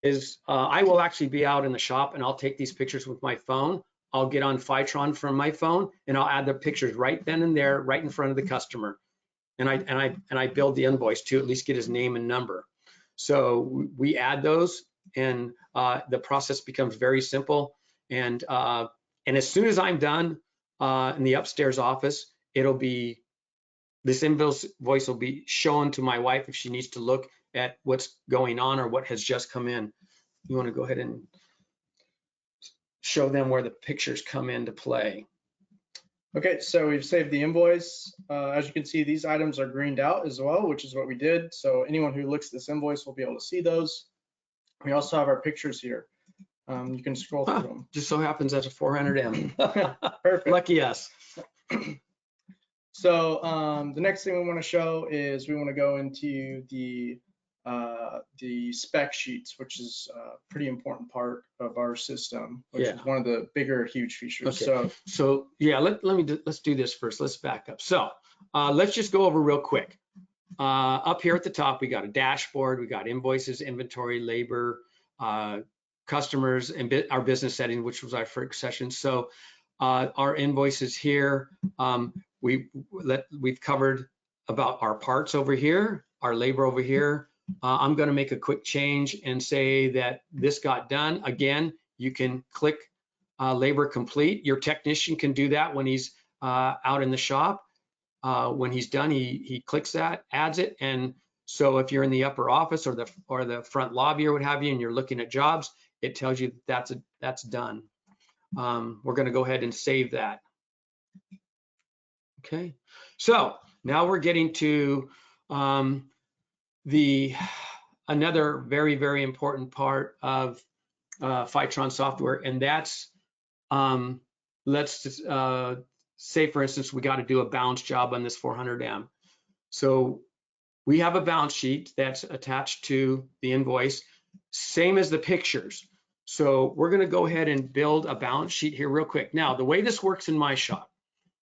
is I will actually be out in the shop and I'll take these pictures with my phone. I'll get on Fytron from my phone and I'll add the pictures right then and there, right in front of the customer. And I build the invoice to at least get his name and number. So we add those and the process becomes very simple. And as soon as I'm done in the upstairs office, this invoice will be shown to my wife if she needs to look at what's going on or what has just come in. You want to go ahead and show them where the pictures come into play. Okay, so we've saved the invoice. As you can see, these items are greened out as well, which is what we did. So anyone who looks at this invoice will be able to see those. We also have our pictures here. You can scroll through them. Just so happens that's a 400M. Perfect. Lucky us. So the next thing we want to show is we want to go into the spec sheets, which is a pretty important part of our system, which is one of the bigger, huge features. Okay. So yeah, let's do this first. Let's back up. So let's just go over real quick. Up here at the top, we got a dashboard, we got invoices, inventory, labor, customers and our business setting, which was our first session. So our invoices here, we've covered about our parts over here, our labor over here. I'm going to make a quick change and say that this got done. Again, you can click labor complete. Your technician can do that when he's out in the shop. When he's done, he clicks that, adds it, and so if you're in the upper office or the front lobby or what have you, and you're looking at jobs, it tells you that's done. We're going to go ahead and save that. Okay, so now we're getting to another very, very important part of Fytron software, and that's let's just, say, for instance, we got to do a balance job on this 400M. So we have a balance sheet that's attached to the invoice, same as the pictures. So we're going to go ahead and build a balance sheet here real quick. Now, the way this works in my shop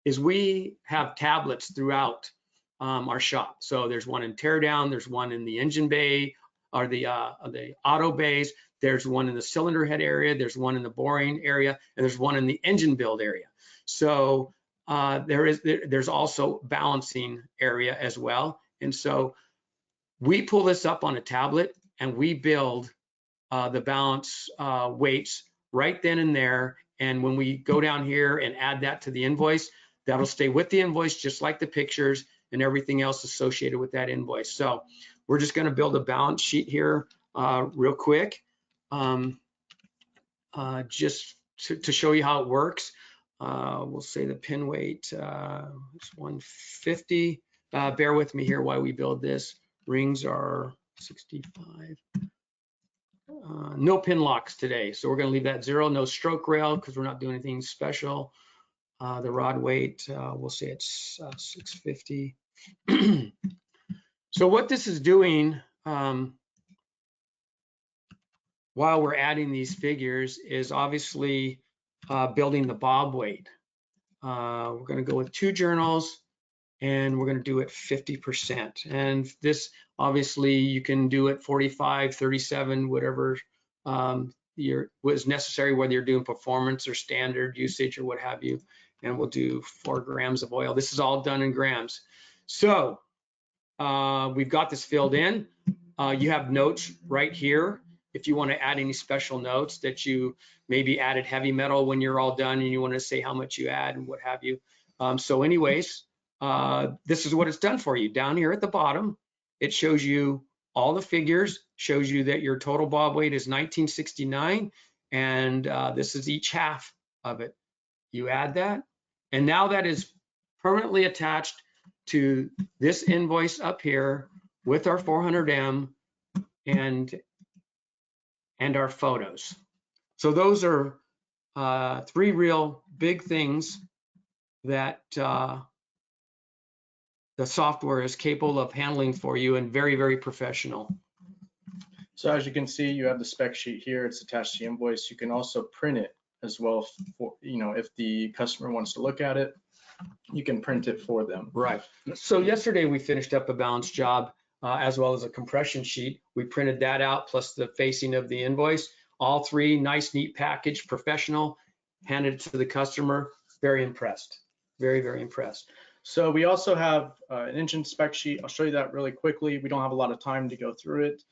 is we have tablets throughout our shop. So there's one in Teardown, there's one in the engine bay or the auto bays, there's one in the cylinder head area, there's one in the boring area, and there's one in the engine build area. So there's also balancing area as well. And so we pull this up on a tablet and we build the balance weights right then and there. And when we go down here and add that to the invoice, that'll stay with the invoice just like the pictures and everything else associated with that invoice. So we're just going to build a balance sheet here real quick, just to show you how it works. We'll say the pin weight is 150. Bear with me here while we build this. Rings are 65. No pin locks today, so we're going to leave that 0. No stroke rail because we're not doing anything special. The rod weight, we'll say it's 650. So what this is doing while we're adding these figures is obviously building the bob weight. We're going to go with 2 journals and we're going to do it 50%. And this obviously you can do it 45, 37, whatever was necessary, whether you're doing performance or standard usage or what have you. And we'll do 4 grams of oil. This is all done in grams. So we've got this filled in. You have notes right here. If you want to add any special notes that you maybe added heavy metal when you're all done and you want to say how much you add and what have you. So anyways, this is what it's done for you. Down here at the bottom, it shows you all the figures, shows you that your total bob weight is 1969, and this is each half of it. You add that, and now that is permanently attached to this invoice up here with our 400M and our photos. So those are 3 real big things that the software is capable of handling for you, and very, very professional. So as you can see, you have the spec sheet here. It's attached to the invoice. You can also print it as well for, if the customer wants to look at it, you can print it for them. Right. So yesterday we finished up a balance job as well as a compression sheet. We printed that out plus the facing of the invoice. All 3, nice, neat package, professional, handed it to the customer. Very impressed. Very, very impressed. So we also have an engine spec sheet. I'll show you that really quickly. We don't have a lot of time to go through it.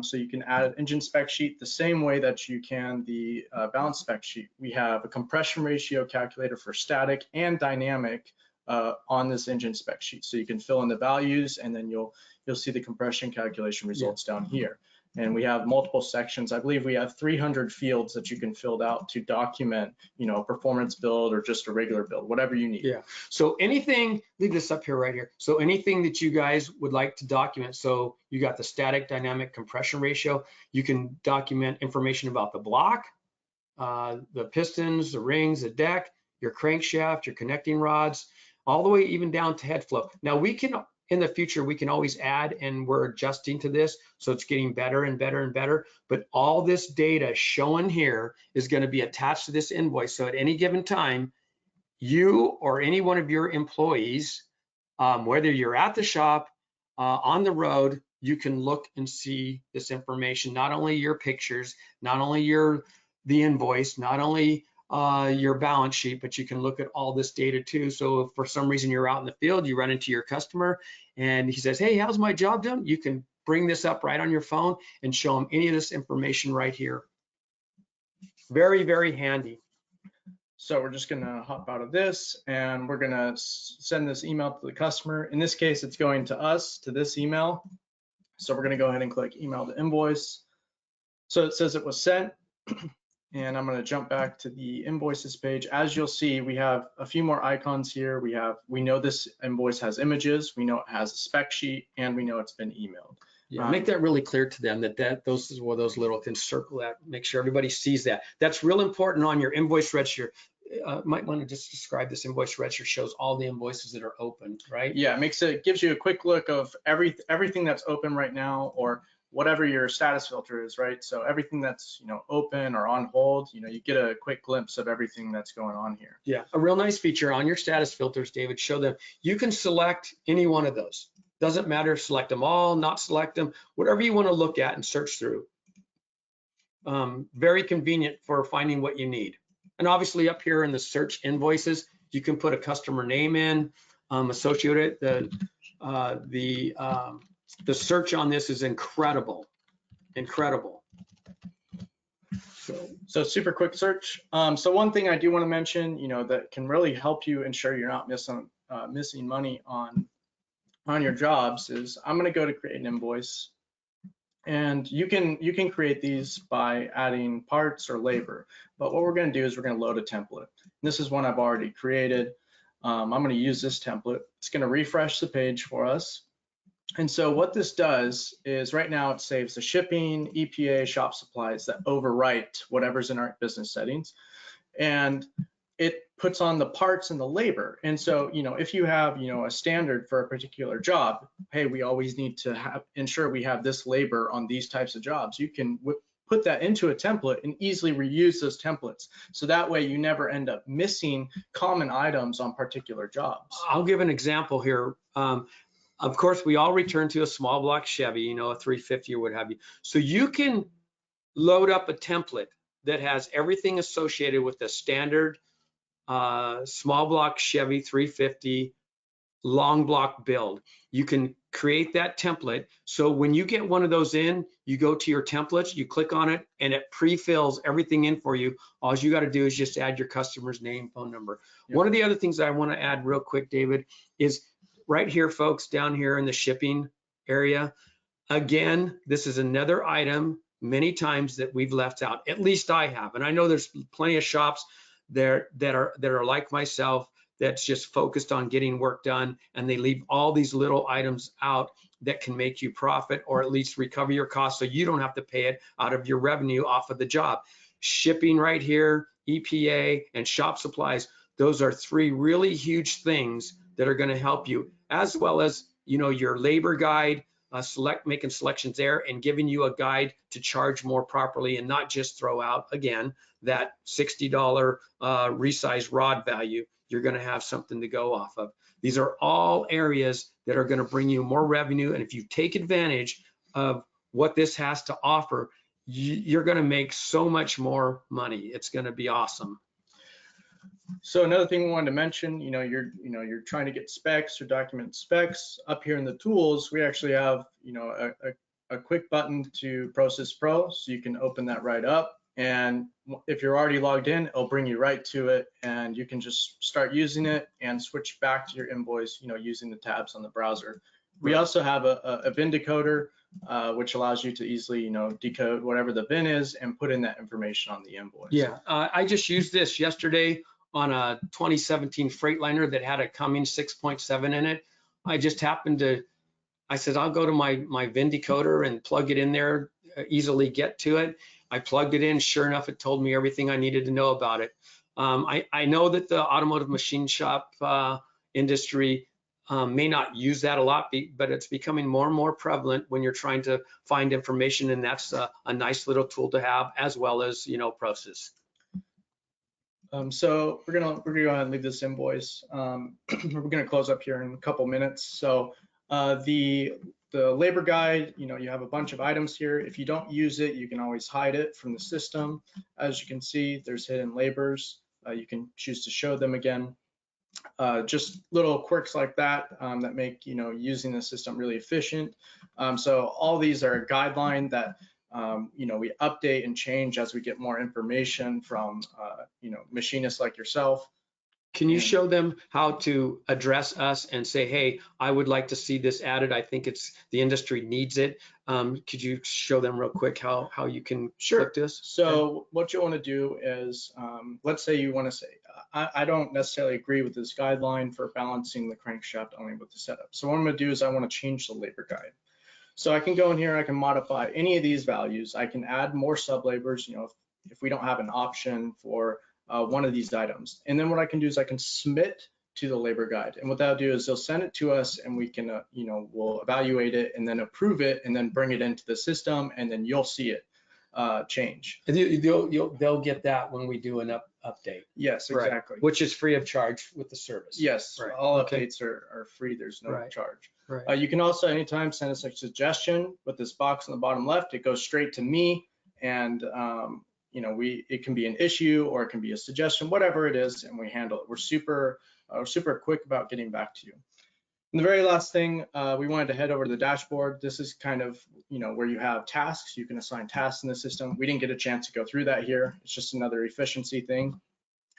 So you can add an engine spec sheet the same way that you can the balance spec sheet. We have a compression ratio calculator for static and dynamic on this engine spec sheet. So you can fill in the values and then you'll see the compression calculation results down here. And we have multiple sections. I believe we have 300 fields that you can fill out to document, a performance build or just a regular build, whatever you need. Yeah. So anything, leave this up here right here. So anything that you guys would like to document. So you got the static dynamic compression ratio. You can document information about the block, the pistons, the rings, the deck, your crankshaft, your connecting rods, all the way even down to head flow. Now we can, in the future, we can always add, and we're adjusting to this, so it's getting better and better and better. But all this data shown here is going to be attached to this invoice. So at any given time, you or any one of your employees, whether you're at the shop, on the road, you can look and see this information, not only your pictures, not only the invoice, not only your balance sheet, but you can look at all this data too. So if for some reason you're out in the field, you run into your customer and he says, hey, how's my job done? You can bring this up right on your phone and show them any of this information right here. Very, very handy. So we're just gonna hop out of this and we're gonna send this email to the customer. In this case, it's going to us, to this email. So we're gonna go ahead and click email to invoice. So it says it was sent. And I'm gonna jump back to the invoices page. As you'll see, we have a few more icons here. We know this invoice has images, we know it has a spec sheet, and we know it's been emailed. Yeah, make that really clear to them that those is where those little can circle that, make sure everybody sees that. That's real important on your invoice register. Might want to just describe this invoice register, shows all the invoices that are open, right? Yeah, gives you a quick look of everything that's open right now, or whatever your status filter is, right? So everything that's open or on hold, you get a quick glimpse of everything that's going on here. Yeah, a real nice feature on your status filters, David, show them. You can select any one of those. Doesn't matter, select them all, not select them, whatever you want to look at and search through. Very convenient for finding what you need. And obviously up here in the search invoices, you can put a customer name in, associate it. The search on this is incredible, incredible. So super quick search. So one thing I do want to mention, that can really help you ensure you're not missing money on your jobs is I'm going to go to create an invoice, and you can create these by adding parts or labor. But what we're going to do is we're going to load a template. This is one I've already created. I'm going to use this template. It's going to refresh the page for us. And so what this does is right now it saves the shipping, EPA, shop supplies that overwrite whatever's in our business settings. And it puts on the parts and the labor. And so, if you have, a standard for a particular job, hey, we always need to ensure we have this labor on these types of jobs. You can put that into a template and easily reuse those templates. So that way you never end up missing common items on particular jobs. I'll give an example here. Of course, we all return to a small block Chevy, a 350 or what have you. So you can load up a template that has everything associated with the standard small block Chevy 350 long block build. You can create that template. So when you get one of those in, you go to your templates, you click on it, and it pre-fills everything in for you. All you got to do is just add your customer's name, phone number. Yep. One of the other things that I want to add real quick, David, is right here, folks, down here in the shipping area. Again, this is another item many times that we've left out. At least I have, and I know there's plenty of shops there that are like myself, that's just focused on getting work done, and they leave all these little items out that can make you profit or at least recover your costs, so you don't have to pay it out of your revenue off of the job. Shipping right here, EPA, and shop supplies, those are three really huge things that are going to help you, as well as your labor guide, making selections there and giving you a guide to charge more properly and not just throw out again that $60 resized rod value. You're going to have something to go off of. These are all areas that are going to bring you more revenue, and if you take advantage of what this has to offer, you're going to make so much more money. It's going to be awesome. So another thing we wanted to mention, you're trying to get specs or document specs. Up here in the tools, we actually have, a quick button to Process Pro, so you can open that right up. And if you're already logged in, it'll bring you right to it, and you can just start using it and switch back to your invoice, using the tabs on the browser. We also have a VIN decoder, which allows you to easily, decode whatever the VIN is and put in that information on the invoice. Yeah, I just used this yesterday on a 2017 Freightliner that had a Cummins 6.7 in it. I just happened to, I said, I'll go to my VIN decoder and plug it in there, easily get to it. I plugged it in, sure enough, it told me everything I needed to know about it. I know that the automotive machine shop industry may not use that a lot, but it's becoming more and more prevalent when you're trying to find information, and that's a nice little tool to have, as well as, process. So we're gonna go ahead and leave this invoice. We're gonna close up here in a couple minutes. So the the labor guide, you have a bunch of items here. If you don't use it, you can always hide it from the system. As you can see, there's hidden labors. You can choose to show them again. Just little quirks like that that make using the system really efficient. So all these are a guideline that we update and change as we get more information from machinists like yourself. Can you show them how to address us and say, hey, I would like to see this added. I think the industry needs it. Could you show them real quick how you can click this? So what you want to do is, let's say you want to say, I don't necessarily agree with this guideline for balancing the crankshaft only with the setup. So what I'm going to do is I want to change the labor guide. So I can go in here, I can modify any of these values. I can add more sublabors, if we don't have an option for one of these items. And then what I can do is I can submit to the labor guide. And what that'll do is they'll send it to us and we can, we'll evaluate it and then approve it and then bring it into the system and then you'll see it change. And they'll get that when we do an update. Yes, exactly. Right. Which is free of charge with the service. Yes, right. All updates are free. There's no charge. Right. You can also anytime send us a suggestion with this box on the bottom left. It goes straight to me and it can be an issue or it can be a suggestion, whatever it is, and we handle it. We're super quick about getting back to you. And the very last thing, we wanted to head over to the dashboard. This is kind of, where you have tasks. You can assign tasks in the system. We didn't get a chance to go through that here. It's just another efficiency thing.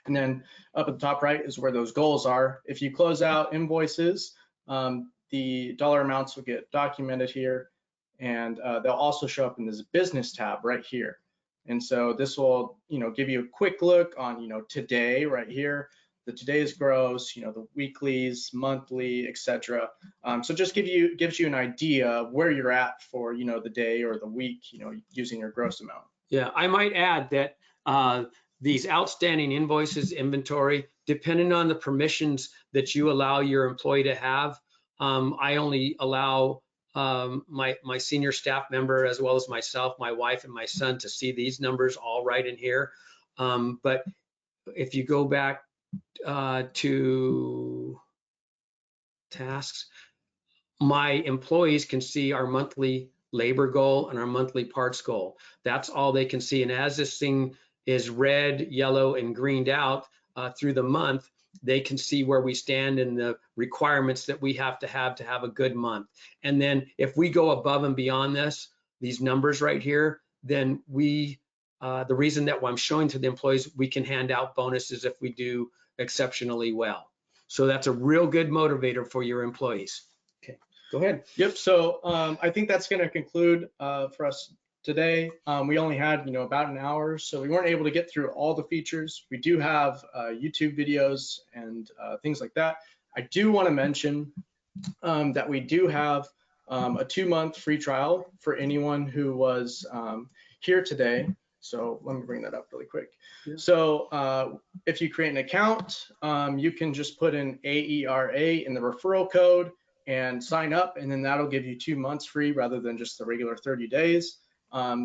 And then up at the top right is where those goals are. If you close out invoices, the dollar amounts will get documented here, and they'll also show up in this business tab right here. And so this will, give you a quick look on, today right here, the today's gross, the weeklies, monthly, etc. So just gives you an idea of where you're at for, the day or the week, using your gross amount. Yeah, I might add that these outstanding invoices inventory, depending on the permissions that you allow your employee to have, I only allow my senior staff member, as well as myself, my wife, and my son to see these numbers all right in here. But if you go back to tasks, my employees can see our monthly labor goal and our monthly parts goal. That's all they can see. And as this thing is red, yellow, and greened out through the month, they can see where we stand in the requirements that we have to have a good month. And then if we go above and beyond these numbers right here, then the reason that I'm showing to the employees, we can hand out bonuses if we do exceptionally well. So that's a real good motivator for your employees. Okay, go ahead. Yep, so I think that's gonna conclude for us today. We only had, about an hour, so we weren't able to get through all the features. We do have YouTube videos and things like that. I do want to mention that we do have a 2-month free trial for anyone who was here today. So let me bring that up really quick. Yeah. So if you create an account, you can just put in AERA in the referral code and sign up, and then that'll give you 2 months free rather than just the regular 30 days.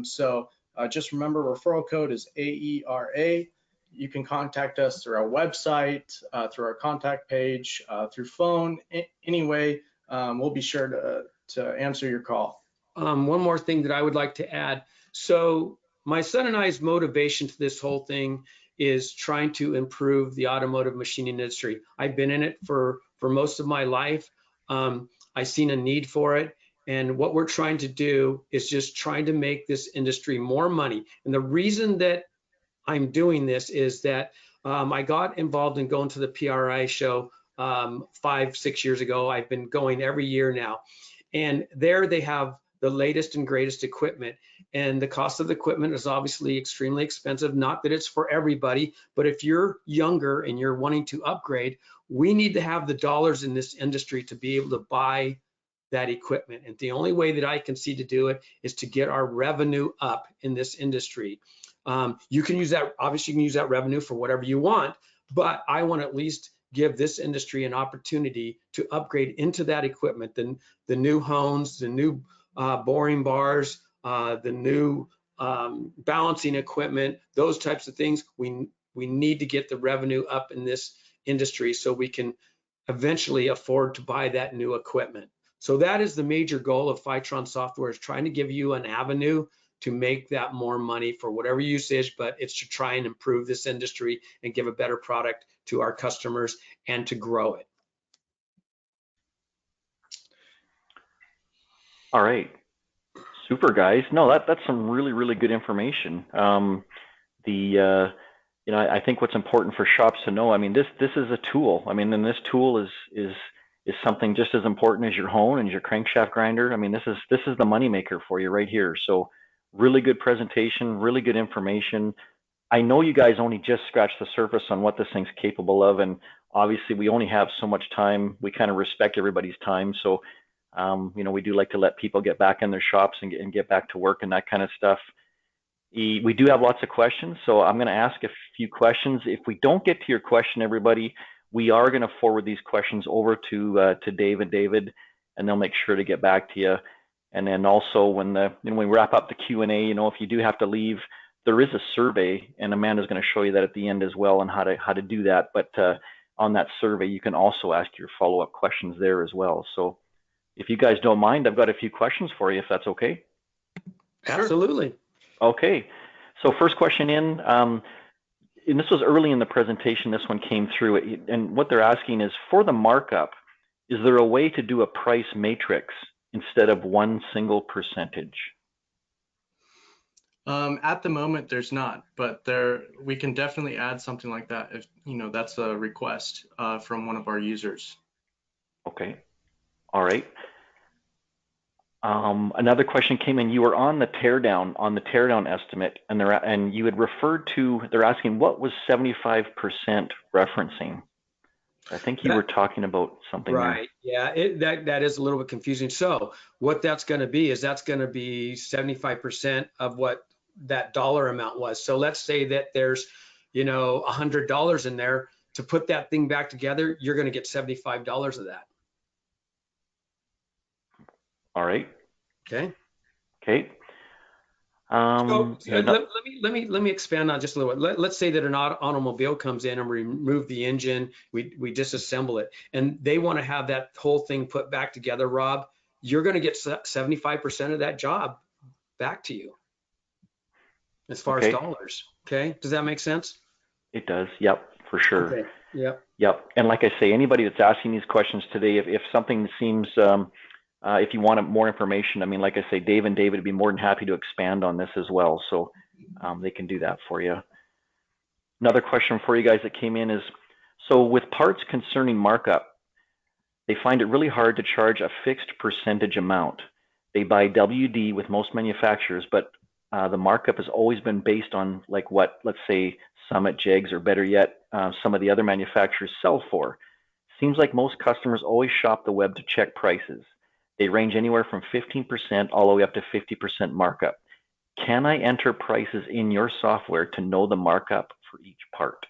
So just remember, referral code is AERA. You can contact us through our website, through our contact page, through phone. Anyway, we'll be sure to answer your call. One more thing that I would like to add. So my son and I's motivation to this whole thing is trying to improve the automotive machining industry. I've been in it for most of my life. I've seen a need for it. And what we're trying to do is just trying to make this industry more money. And the reason that I'm doing this is that I got involved in going to the PRI show 5-6 years ago. I've been going every year now. And there they have the latest and greatest equipment. And the cost of the equipment is obviously extremely expensive. Not that it's for everybody, but if you're younger and you're wanting to upgrade, we need to have the dollars in this industry to be able to buy that equipment. And the only way that I can see to do it is to get our revenue up in this industry. You can use that, obviously you can use that revenue for whatever you want, but I want to at least give this industry an opportunity to upgrade into that equipment, the new hones, the new boring bars, the new balancing equipment, those types of things. We need to get the revenue up in this industry so we can eventually afford to buy that new equipment. So that is the major goal of Fytron software, is trying to give you an avenue to make that more money for whatever usage, but it's to try and improve this industry and give a better product to our customers and to grow it. All right. Super, guys. No, that's some really good information. You know, I think what's important for shops to know, I mean, this is a tool. I mean, and this tool is something just as important as your hone and your crankshaft grinder. I mean, this is the moneymaker for you right here. So really good presentation, really good information. I know you guys only just scratched the surface on what this thing's capable of, and obviously we only have so much time. We kind of respect everybody's time, so you know, we do like to let people get back in their shops and get back to work and that kind of stuff. We do have lots of questions, so I'm going to ask a few questions. If we don't get to your question, everybody, we are going to forward these questions over to Dave and David, and they'll make sure to get back to you. And then also when we wrap up the Q&A, you know, if you do have to leave, there is a survey, and Amanda's going to show you that at the end as well, on how to do that. But on that survey, you can also ask your follow-up questions there as well. So if you guys don't mind, I've got a few questions for you, if that's okay. Absolutely. Okay. So first question in, and this was early in the presentation, this one came through, and what they're asking is, for the markup, is there a way to do a price matrix instead of one single percentage? At the moment, there's not, but we can definitely add something like that if, you know, that's a request from one of our users. Okay. All right. Another question came in. You were on the teardown estimate, and you had referred to, they're asking, what was 75% referencing? I think you were talking about something. Right. There. Yeah, that is a little bit confusing. So what that's going to be is that's going to be 75% of what that dollar amount was. So let's say that there's, you know, $100 in there. To put that thing back together, you're going to get $75 of that. All right. Okay. Okay. So let me expand on just a little bit. Let's say that an automobile comes in and we remove the engine, we disassemble it, and they want to have that whole thing put back together. Rob, you're going to get 75% of that job back to you as far as dollars. Okay. Does that make sense? It does. Yep, for sure. Okay. Yep. Yep. And like I say, anybody that's asking these questions today, if something seems if you want more information, I mean, like I say, Dave and David would be more than happy to expand on this as well. So they can do that for you. Another question for you guys that came in is, so with parts concerning markup, they find it really hard to charge a fixed percentage amount. They buy WD with most manufacturers, but the markup has always been based on like what, let's say, Summit, Jegs, or better yet, some of the other manufacturers sell for. Seems like most customers always shop the web to check prices. They range anywhere from 15% all the way up to 50% markup. Can I enter prices in your software to know the markup for each part?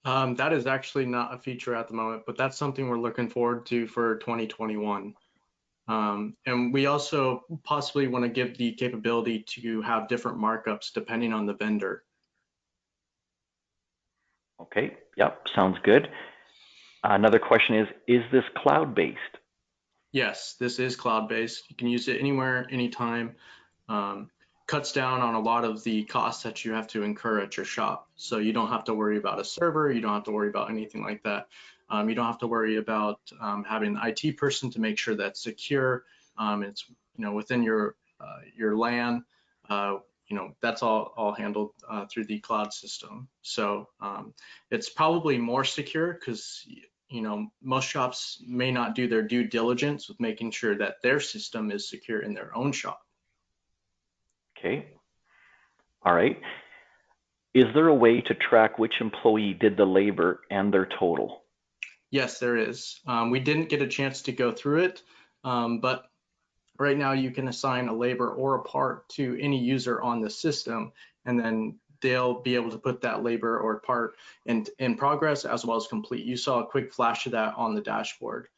That is actually not a feature at the moment, but that's something we're looking forward to for 2021. And we also possibly want to give the capability to have different markups depending on the vendor. Okay, yep, sounds good. Another question is this cloud-based? Yes, this is cloud-based. You can use it anywhere, anytime. Cuts down on a lot of the costs that you have to incur at your shop. So you don't have to worry about a server. You don't have to worry about anything like that. You don't have to worry about having an IT person to make sure that's secure. It's, you know, within your LAN. You know, that's all handled through the cloud system. So it's probably more secure because, you know, most shops may not do their due diligence with making sure that their system is secure in their own shop. Okay. All right. Is there a way to track which employee did the labor and their total? Yes, there is. We didn't get a chance to go through it, but right now you can assign a labor or a part to any user on the system, and then they'll be able to put that labor or part in progress as well as complete. You saw a quick flash of that on the dashboard.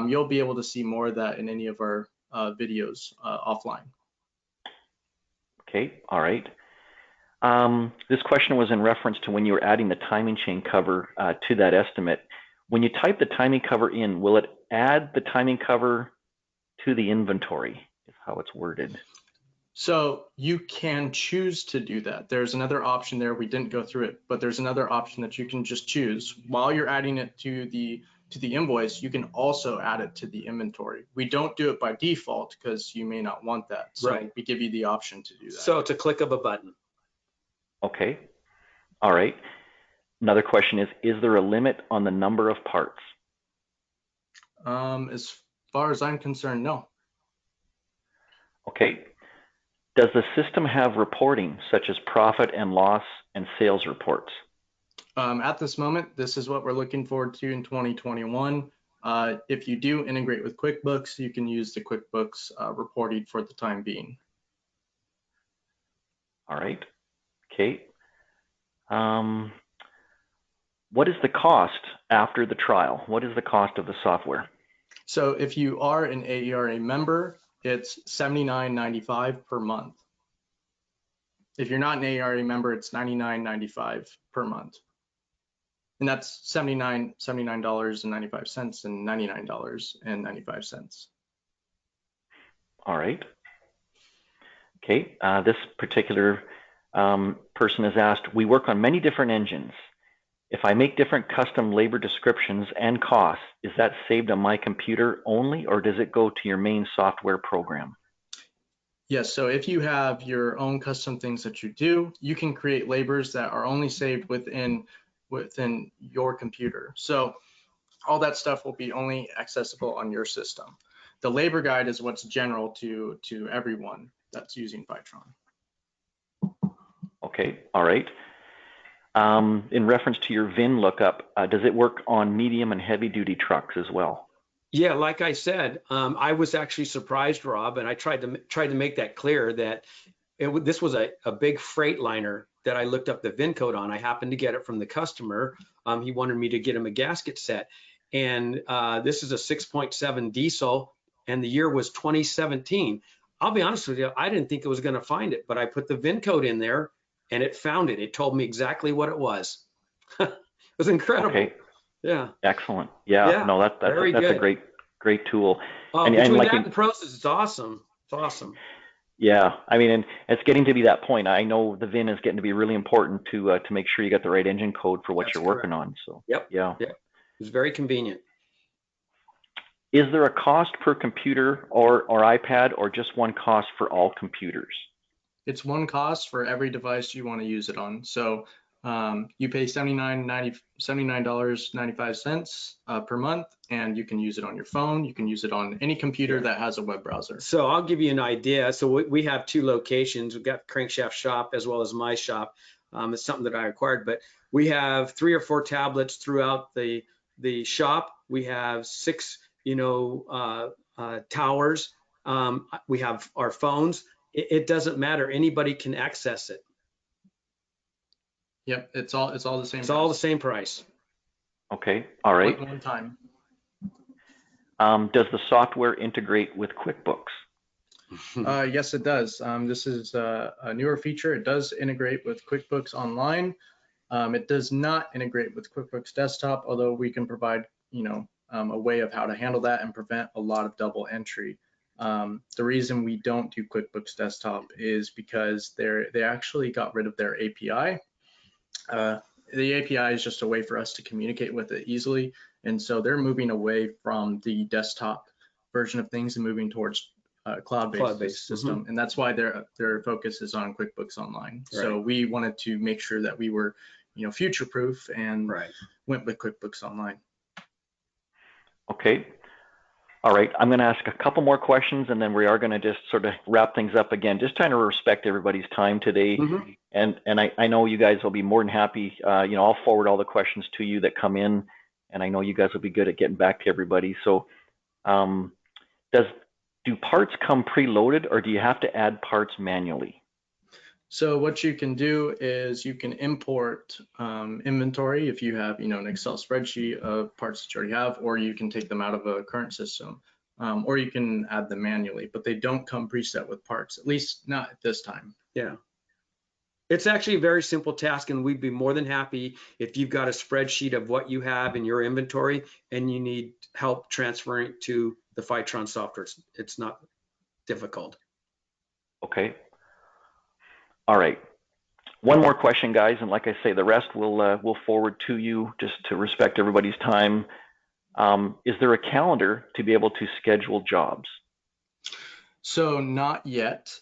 You'll be able to see more of that in any of our videos offline. Okay, all right. This question was in reference to when you were adding the timing chain cover to that estimate. When you type the timing cover in, will it add the timing cover to the inventory, is how it's worded? So you can choose to do that. There's another option there. We didn't go through it, but there's another option that you can just choose. While you're adding it to the invoice, you can also add it to the inventory. We don't do it by default because you may not want that. So Right. we give you the option to do that. So it's a click of a button. Okay. All right. Another question is there a limit on the number of parts? As far as I'm concerned, no. Okay. Does the system have reporting such as profit and loss and sales reports? At this moment, this is what we're looking forward to in 2021. If you do integrate with QuickBooks, you can use the QuickBooks reporting for the time being. All right. Okay. What is the cost after the trial? What is the cost of the software? So if you are an AERA member, it's $79.95 per month. If you're not an AERA member, it's $99.95 per month. And that's $79.95 and $99.95. All right. Okay. This particular person has asked, we work on many different engines. If I make different custom labor descriptions and costs, is that saved on my computer only, or does it go to your main software program? Yes, so if you have your own custom things that you do, you can create labors that are only saved within your computer. So all that stuff will be only accessible on your system. The labor guide is what's general to everyone that's using Fytron. Okay, all right. In reference to your VIN lookup, does it work on medium and heavy duty trucks as well? Yeah, like I said, I was actually surprised, Rob, and I tried to make that clear that this was a big freight liner that I looked up the VIN code on. I happened to get it from the customer. He wanted me to get him a gasket set, and this is a 6.7 diesel, and the year was 2017. I'll be honest with you, I didn't think it was going to find it, but I put the VIN code in there, and it found it. It told me exactly what it was. It was incredible. Okay. Yeah. Excellent. Yeah. No, that's a great tool. Oh, and between like that and process, it's awesome. It's awesome. Yeah, I mean, and it's getting to be that point. I know the VIN is getting to be really important to make sure you got the right engine code for what That's you're correct. working on. So Yep. Yeah. It's very convenient. Is there a cost per computer or iPad, or just one cost for all computers? It's one cost for every device you want to use it on. So you pay $79.95 per month, and you can use it on your phone. You can use it on any computer that has a web browser. So I'll give you an idea. So we have two locations. We've got Crankshaft Shop as well as my shop. It's something that I acquired, but we have 3 or 4 tablets throughout the shop. We have 6, towers. We have our phones. It doesn't matter. Anybody can access it. Yep, it's all the same. It's all the same price. Okay, all right. One time. Does the software integrate with QuickBooks? Yes, it does. This is a newer feature. It does integrate with QuickBooks Online. It does not integrate with QuickBooks Desktop, although we can provide, a way of how to handle that and prevent a lot of double entry. The reason we don't do QuickBooks Desktop is because they actually got rid of their API. The API is just a way for us to communicate with it easily, and so they're moving away from the desktop version of things and moving towards cloud-based system, and that's why their focus is on QuickBooks Online. Right. So we wanted to make sure that we were, future-proof and went with QuickBooks Online. Okay. All right, I'm going to ask a couple more questions, and then we are going to just sort of wrap things up again, just trying to respect everybody's time today. Mm-hmm. And I know you guys will be more than happy. I'll forward all the questions to you that come in, and I know you guys will be good at getting back to everybody. So do parts come preloaded, or do you have to add parts manually? So what you can do is you can import inventory if you have, an Excel spreadsheet of parts that you already have, or you can take them out of a current system, or you can add them manually, but they don't come preset with parts, at least not at this time. Yeah. It's actually a very simple task, and we'd be more than happy if you've got a spreadsheet of what you have in your inventory and you need help transferring it to the Fytron software. It's not difficult. Okay. All right. One more question, guys, and like I say, the rest we'll forward to you just to respect everybody's time. Is there a calendar to be able to schedule jobs? So not yet.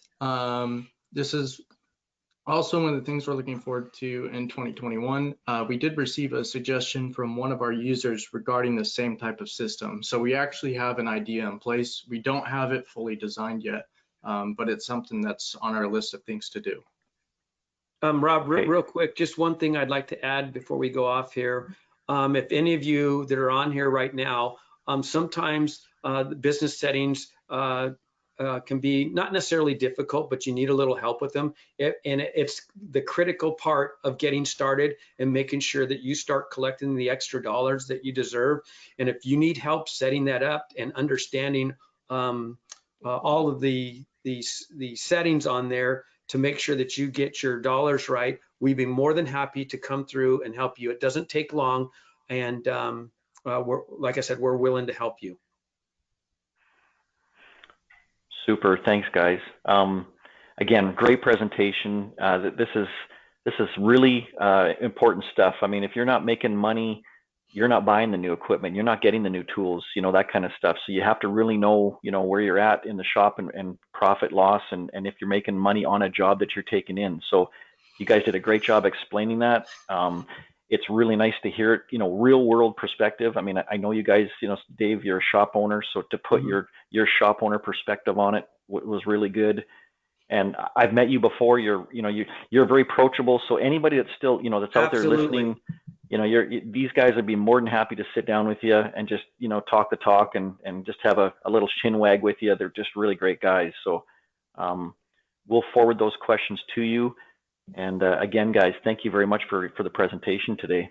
This is also one of the things we're looking forward to in 2021. We did receive a suggestion from one of our users regarding the same type of system. So we actually have an idea in place. We don't have it fully designed yet, but it's something that's on our list of things to do. Rob, Okay. real quick, just one thing I'd like to add before we go off here. If any of you that are on here right now, sometimes the business settings can be not necessarily difficult, but you need a little help with them. And it's the critical part of getting started and making sure that you start collecting the extra dollars that you deserve. And if you need help setting that up and understanding all of the settings on there to make sure that you get your dollars right, we'd be more than happy to come through and help you. It doesn't take long. And like I said, we're willing to help you. Super. Thanks, guys. Again, great presentation. This is really important stuff. I mean, if you're not making money, you're not buying the new equipment, you're not getting the new tools, that kind of stuff. So you have to really know, where you're at in the shop and profit loss, and if you're making money on a job that you're taking in. So you guys did a great job explaining that. It's really nice to hear it, real world perspective. I mean, I know you guys, Dave, you're a shop owner, so to put your shop owner perspective on it was really good. And I've met you before. You're very approachable. So anybody that's still, that's out there listening, these guys would be more than happy to sit down with you and just, talk the talk and just have a little chin wag with you. They're just really great guys. So we'll forward those questions to you. And again, guys, thank you very much for the presentation today.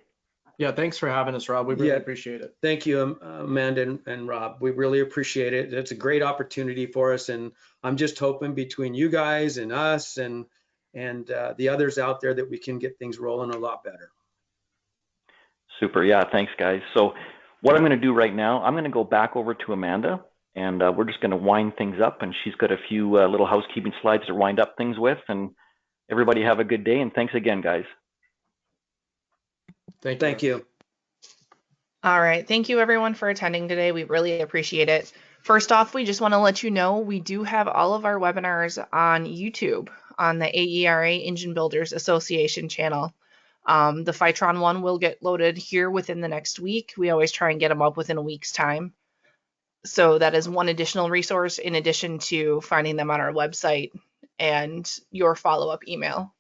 Yeah, thanks for having us, Rob. We really appreciate it. Thank you, Amanda and Rob. We really appreciate it. It's a great opportunity for us, and I'm just hoping between you guys and us and the others out there that we can get things rolling a lot better. Super. Yeah, thanks, guys. So what I'm going to do right now, I'm going to go back over to Amanda, and we're just going to wind things up, and she's got a few little housekeeping slides to wind up things with. And everybody have a good day, and thanks again, guys. Thank you. All right. Thank you, everyone, for attending today. We really appreciate it. First off, we just want to let you know we do have all of our webinars on YouTube on the AERA Engine Builders Association channel. The Fytron one will get loaded here within the next week. We always try and get them up within a week's time. So that is one additional resource in addition to finding them on our website and your follow-up email.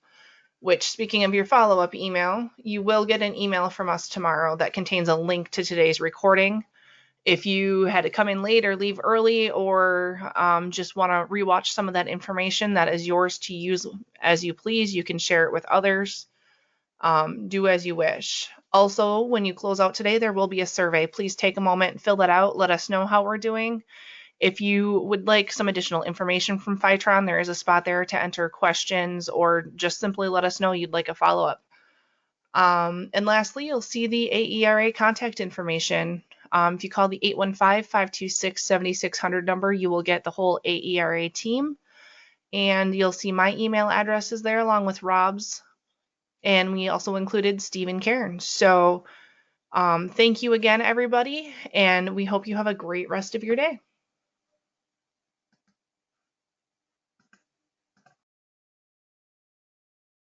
Which, speaking of your follow-up email, you will get an email from us tomorrow that contains a link to today's recording. If you had to come in late or leave early, or just want to rewatch some of that information, that is yours to use as you please. You can share it with others. Do as you wish. Also, when you close out today, there will be a survey. Please take a moment and fill that out. Let us know how we're doing. If you would like some additional information from Fytron, there is a spot there to enter questions or just simply let us know you'd like a follow-up. And lastly, you'll see the AERA contact information. If you call the 815-526-7600 number, you will get the whole AERA team. And you'll see my email addresses there along with Rob's. And we also included Steve and Karen. So thank you again, everybody. And we hope you have a great rest of your day.